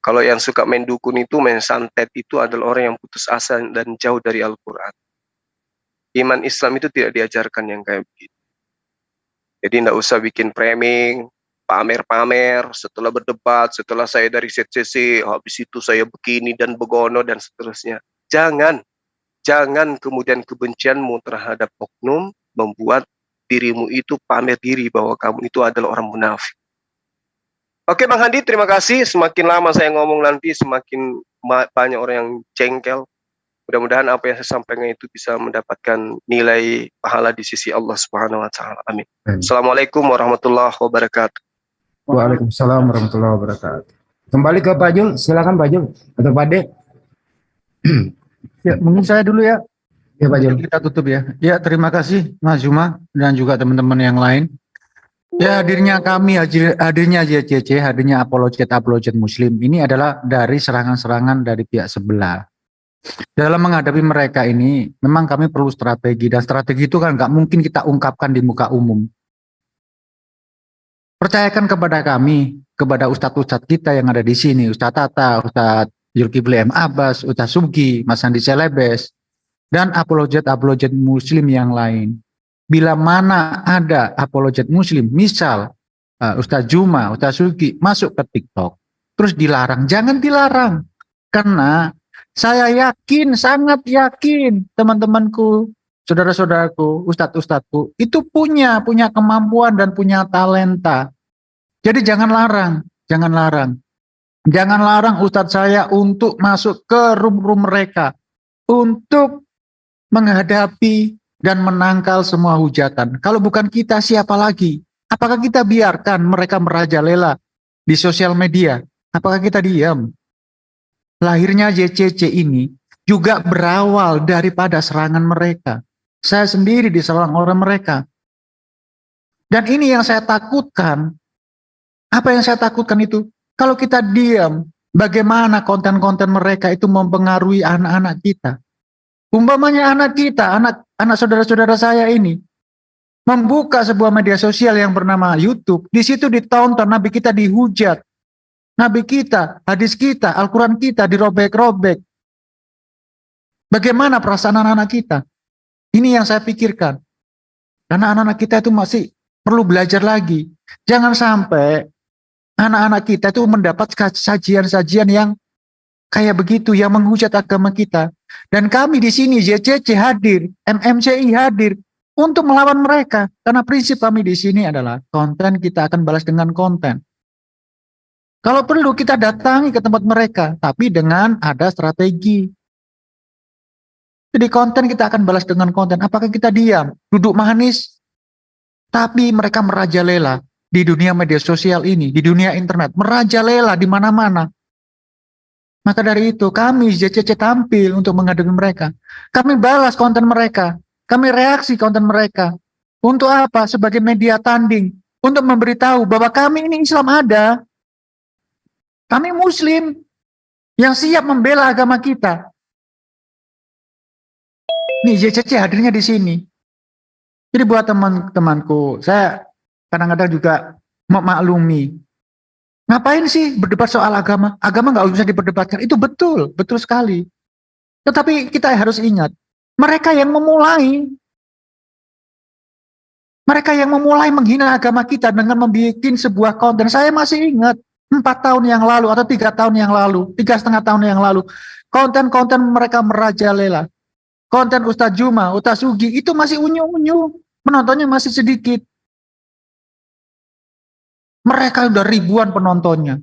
[SPEAKER 2] Kalau yang suka main dukun itu, main santet itu adalah orang yang putus asa dan jauh dari Al-Quran. Iman Islam itu tidak diajarkan yang kayak begitu. Jadi tidak usah bikin framing, pamer-pamer, setelah berdebat, setelah saya dari ZCC, habis itu saya begini dan begono dan seterusnya. Jangan kemudian kebencianmu terhadap oknum membuat dirimu itu pamer diri bahwa kamu itu adalah orang munafik. Oke Bang Handi, terima kasih. Semakin lama saya ngomong nanti, semakin banyak orang yang jengkel. Mudah-mudahan apa yang saya sampaikan itu bisa mendapatkan nilai pahala di sisi Allah Subhanahu wa taala. Amin. Assalamualaikum warahmatullahi wabarakatuh.
[SPEAKER 1] Waalaikumsalam warahmatullahi wabarakatuh. Kembali ke Pak Jul, silakan Pak Jul atau Pak De.
[SPEAKER 5] Ya, mungkin saya dulu ya.
[SPEAKER 1] Ya Pak Jul.
[SPEAKER 5] Kita tutup ya. Ya, terima kasih Mas Zuma dan juga teman-teman yang lain. Ya, hadirnya kami, hadirnya JCC, hadirnya apologet Muslim ini adalah dari serangan-serangan dari pihak sebelah. Dalam menghadapi mereka ini, memang kami perlu strategi, dan strategi itu kan nggak mungkin kita ungkapkan di muka umum. Percayakan kepada kami, kepada ustadz-ustadz kita yang ada di sini, Ustadz Tata, Ustadz Zulkifli M. Abbas, Ustadz Subgi, Mas Andi Celebes, dan apologet Muslim yang lain. Bila mana ada apologet Muslim, misal Ustadz Juma, Ustadz Subgi masuk ke TikTok, terus dilarang, jangan dilarang, karena saya yakin, sangat yakin teman-temanku, saudara-saudaraku, ustadz-ustadzku itu punya kemampuan dan punya talenta. Jadi jangan larang. Jangan larang ustadz saya untuk masuk ke room mereka untuk menghadapi dan menangkal semua hujatan. Kalau bukan kita, siapa lagi? Apakah kita biarkan mereka merajalela di sosial media? Apakah kita diam? Lahirnya JCC ini juga berawal daripada serangan mereka. Saya sendiri diserang oleh mereka. Dan ini yang saya takutkan. Apa yang saya takutkan itu? Kalau kita diam, bagaimana konten-konten mereka itu mempengaruhi anak-anak kita? Umpamanya anak kita, anak saudara-saudara saya ini, membuka sebuah media sosial yang bernama YouTube. Di situ ditonton, Nabi kita dihujat. Nabi kita, hadis kita, Al-Quran kita dirobek-robek. Bagaimana perasaan anak-anak kita? Ini yang saya pikirkan. Karena anak-anak kita itu masih perlu belajar lagi. Jangan sampai anak-anak kita itu mendapat sajian-sajian yang kayak begitu, yang menghujat agama kita. Dan kami di sini, JCC hadir, MMCI hadir untuk melawan mereka. Karena prinsip kami di sini adalah konten kita akan balas dengan konten. Kalau perlu kita datangi ke tempat mereka, tapi dengan ada strategi. Jadi konten kita akan balas dengan konten. Apakah kita diam, duduk manis? Tapi mereka merajalela di dunia media sosial ini, di dunia internet, merajalela di mana-mana. Maka dari itu kami JCC tampil untuk menghadapi mereka. Kami balas konten mereka. Kami reaksi konten mereka. Untuk apa? Sebagai media tanding. Untuk memberitahu bahwa kami ini Islam ada. Kami Muslim yang siap membela agama kita. Nih JCC hadirnya di sini. Jadi buat teman-temanku, saya kadang-kadang juga memaklumi. Ngapain sih berdebat soal agama? Agama nggak usah diperdebatkan. Itu betul, betul sekali. Tetapi kita harus ingat, mereka yang memulai menghina agama kita dengan membuat sebuah konten. Saya masih ingat 4 tahun yang lalu atau 3 tahun yang lalu, 3,5 tahun yang lalu, konten-konten mereka merajalela. Konten Ustadz Juma, Ustadz Sugi itu masih unyu-unyu, penontonnya masih sedikit. Mereka udah ribuan penontonnya.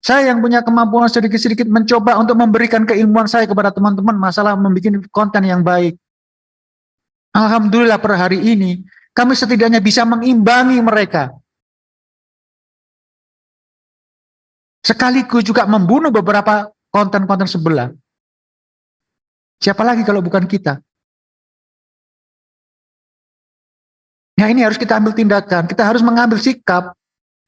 [SPEAKER 5] Saya yang punya kemampuan sedikit-sedikit mencoba untuk memberikan keilmuan saya kepada teman-teman masalah membuat konten yang baik. Alhamdulillah per hari ini kami setidaknya bisa mengimbangi mereka. Sekaligus juga membunuh beberapa konten-konten sebelah. Siapa lagi kalau bukan kita? Ya ini harus kita ambil tindakan, kita harus mengambil sikap.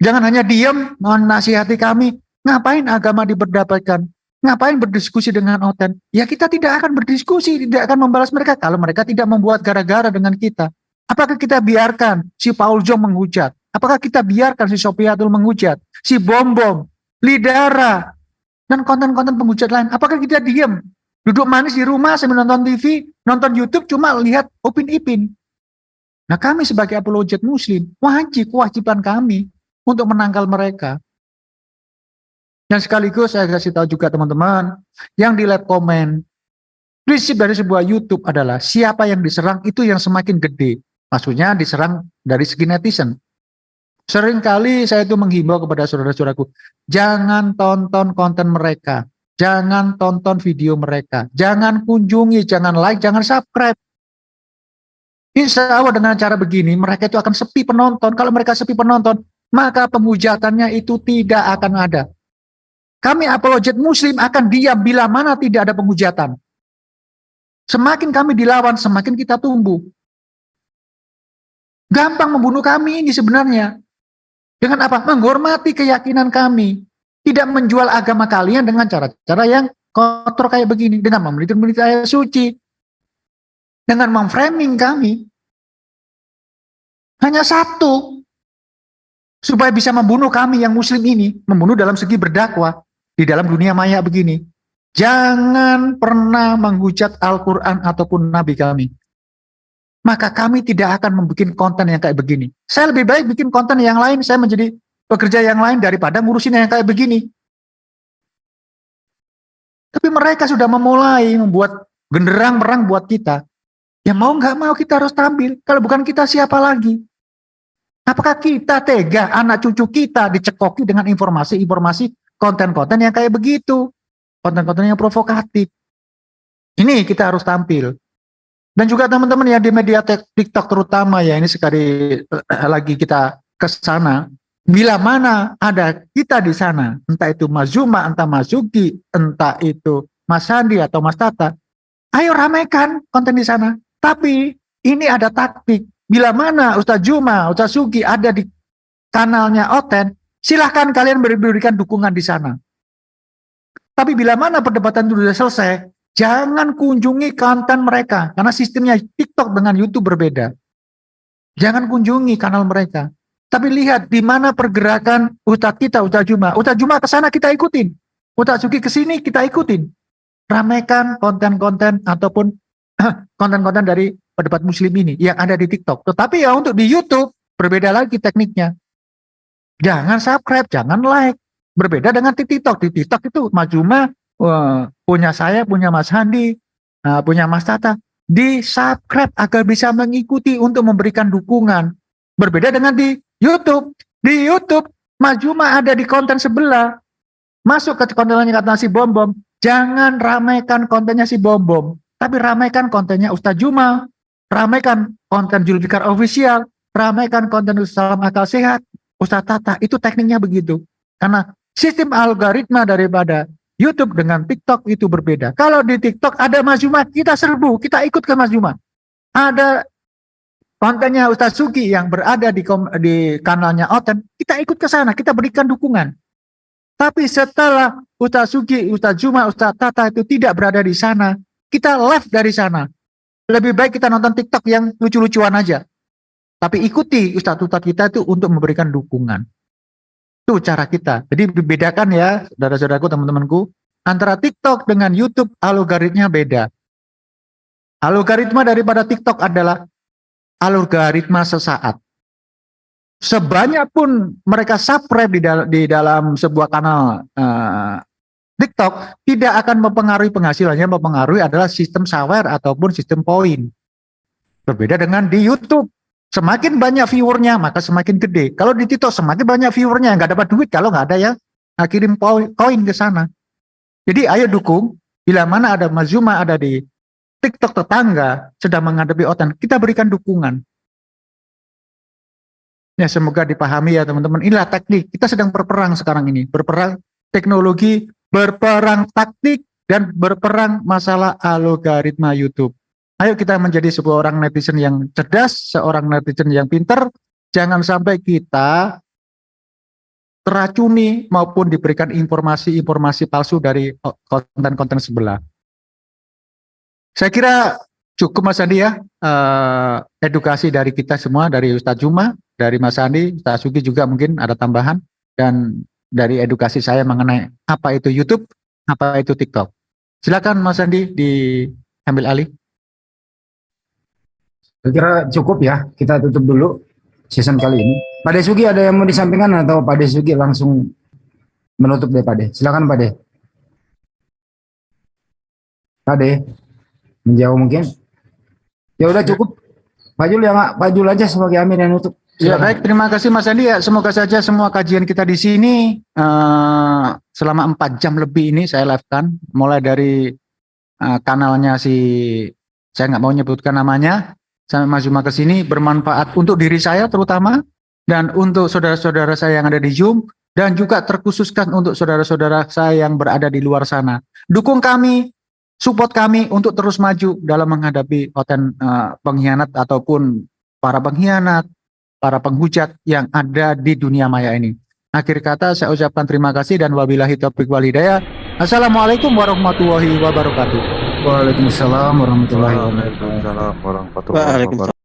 [SPEAKER 5] Jangan hanya diam menasihati kami, ngapain agama diperdebatkan? Ngapain berdiskusi dengan Oten? Ya kita tidak akan berdiskusi, tidak akan membalas mereka kalau mereka tidak membuat gara-gara dengan kita. Apakah kita biarkan si Paul Jong menghujat? Apakah kita biarkan si Sopiatul menghujat? Si Bom-Bom, Lidara, dan konten-konten penghujat lain? Apakah kita diam? Duduk manis di rumah sambil nonton TV, nonton YouTube cuma lihat Upin Ipin. Nah kami sebagai apologet Muslim, kewajiban kami untuk menangkal mereka. Dan sekaligus saya kasih tahu juga teman-teman, yang di live komen, prinsip dari sebuah YouTube adalah siapa yang diserang itu yang semakin gede. Maksudnya diserang dari segi netizen. Seringkali saya itu menghimbau kepada saudara-saudaraku, jangan tonton konten mereka. Jangan tonton video mereka, jangan kunjungi, jangan like, jangan subscribe. Insya Allah dengan cara begini, mereka itu akan sepi penonton. Kalau mereka sepi penonton, maka penghujatannya itu tidak akan ada. Kami apologet Muslim akan diam bila mana tidak ada penghujatan. Semakin kami dilawan, semakin kita tumbuh. Gampang membunuh kami ini sebenarnya. Dengan apa? Menghormati keyakinan kami. Tidak menjual agama kalian dengan cara-cara yang kotor kayak begini. Dengan memeliti ayat suci. Dengan memframing kami. Hanya satu. Supaya bisa membunuh kami yang Muslim ini. Membunuh dalam segi berdakwah. Di dalam dunia maya begini. Jangan pernah menghujat Al-Quran ataupun Nabi kami. Maka kami tidak akan membuat konten yang kayak begini. Saya lebih baik bikin konten yang lain. Saya menjadi pekerja yang lain daripada ngurusin yang kayak begini. Tapi mereka sudah memulai membuat genderang perang buat kita. Ya mau nggak mau kita harus tampil. Kalau bukan kita siapa lagi? Apakah kita tega anak cucu kita dicekoki dengan informasi-informasi konten-konten yang kayak begitu? Konten-konten yang provokatif. Ini kita harus tampil. Dan juga teman-teman yang di media TikTok terutama ya, ini sekali lagi kita ke sana. Bila mana ada kita di sana, entah itu Mas Zuma, entah Mas Zuki, entah itu Mas Sandi atau Mas Tata, ayo ramaikan konten di sana. Tapi ini ada taktik. Bila mana Ustadz Juma, Ustadz Sugi ada di kanalnya Oten, silahkan kalian berikan dukungan di sana. Tapi bila mana perdebatan itu sudah selesai, jangan kunjungi konten mereka. Karena sistemnya TikTok dengan YouTube berbeda. Jangan kunjungi kanal mereka. Tapi lihat di mana pergerakan Ustadz kita, Ustadz Juma. Ustadz Juma ke sana kita ikutin. Ustadz Sugi ke sini kita ikutin. Ramaikan konten-konten ataupun konten-konten dari pendebat Muslim ini yang ada di TikTok. Tetapi ya untuk di YouTube berbeda lagi tekniknya. Jangan subscribe, jangan like. Berbeda dengan di TikTok. Di TikTok itu Mas Juma punya saya, punya Mas Handi, punya Mas Tata. Di subscribe agar bisa mengikuti untuk memberikan dukungan. Berbeda dengan di YouTube. Di YouTube, Mas Juma ada di konten sebelah. Masuk ke kontennya kata si Bom-Bom. Jangan ramaikan kontennya si Bom-Bom. Tapi ramaikan kontennya Ustadz Juma. Ramaikan konten Julfikar Official. Ramaikan konten Ustadz Salam Akal Sehat. Ustadz Tata. Itu tekniknya begitu. Karena sistem algoritma daripada YouTube dengan TikTok itu berbeda. Kalau di TikTok ada Mas Juma, kita serbu. Kita ikut ke Mas Juma. Ada kontennya Ustaz Sugi yang berada di kanalnya Oten, kita ikut ke sana, kita berikan dukungan. Tapi setelah Ustaz Sugi, Ustaz Juma, Ustaz Tata itu tidak berada di sana, kita live dari sana. Lebih baik kita nonton TikTok yang lucu-lucuan aja. Tapi ikuti Ustaz-Ustaz kita itu untuk memberikan dukungan. Itu cara kita. Jadi dibedakan ya, saudara-saudaraku, teman-temanku, antara TikTok dengan YouTube, algoritmanya beda. Algoritma daripada TikTok adalah algoritma sesaat. Sebanyak pun mereka subscribe di dalam sebuah kanal TikTok, tidak akan mempengaruhi penghasilannya, mempengaruhi adalah sistem sawer ataupun sistem poin. Berbeda dengan di YouTube. Semakin banyak viewernya, maka semakin gede. Kalau di TikTok semakin banyak viewernya, nggak dapat duit kalau nggak ada yang kirim koin ke sana. Jadi ayo dukung. Bila mana ada Mas Zuma ada di TikTok tetangga sedang menghadapi Oten, kita berikan dukungan. Ya semoga dipahami ya teman-teman. Inilah teknik. Kita sedang berperang sekarang ini. Berperang teknologi, berperang taktik, dan berperang masalah algoritma YouTube. Ayo kita menjadi sebuah orang netizen yang cerdas, seorang netizen yang pinter. Jangan sampai kita teracuni maupun diberikan informasi-informasi palsu dari konten-konten sebelah. Saya kira cukup Mas Andi ya, edukasi dari kita semua, dari Ustadz Juma, dari Mas Andi, Ustadz Sugi juga mungkin ada tambahan, dan dari edukasi saya mengenai apa itu YouTube, apa itu TikTok. Silakan Mas Andi diambil alih.
[SPEAKER 1] Saya kira cukup ya, kita tutup dulu season kali ini. Pak De Sugi ada yang mau disampaikan atau Pak De Sugi langsung menutup deh Pak De? Silakan Pak De. Pak De, menjauh mungkin. Ya udah cukup. Pak Jul ya Pak Jul aja sebagai Amir yang nutup.
[SPEAKER 5] Ya baik, terima kasih Mas Andi ya. Semoga saja semua kajian kita di sini selama 4 jam lebih ini saya live-kan, mulai dari kanalnya saya nggak mau nyebutkan namanya, sampai Mas Zuma ke sini bermanfaat untuk diri saya terutama, dan untuk saudara-saudara saya yang ada di Zoom, dan juga terkhususkan untuk saudara-saudara saya yang berada di luar sana. Dukung kami, support kami untuk terus maju dalam menghadapi Oten pengkhianat ataupun para pengkhianat, para penghujat yang ada di dunia maya ini. Akhir kata saya ucapkan terima kasih dan wabillahi taufiq wal hidayah. Assalamualaikum warahmatullahi wabarakatuh.
[SPEAKER 1] Waalaikumsalam warahmatullahi
[SPEAKER 4] Waalaikumsalam warahmatullahi wabarakatuh.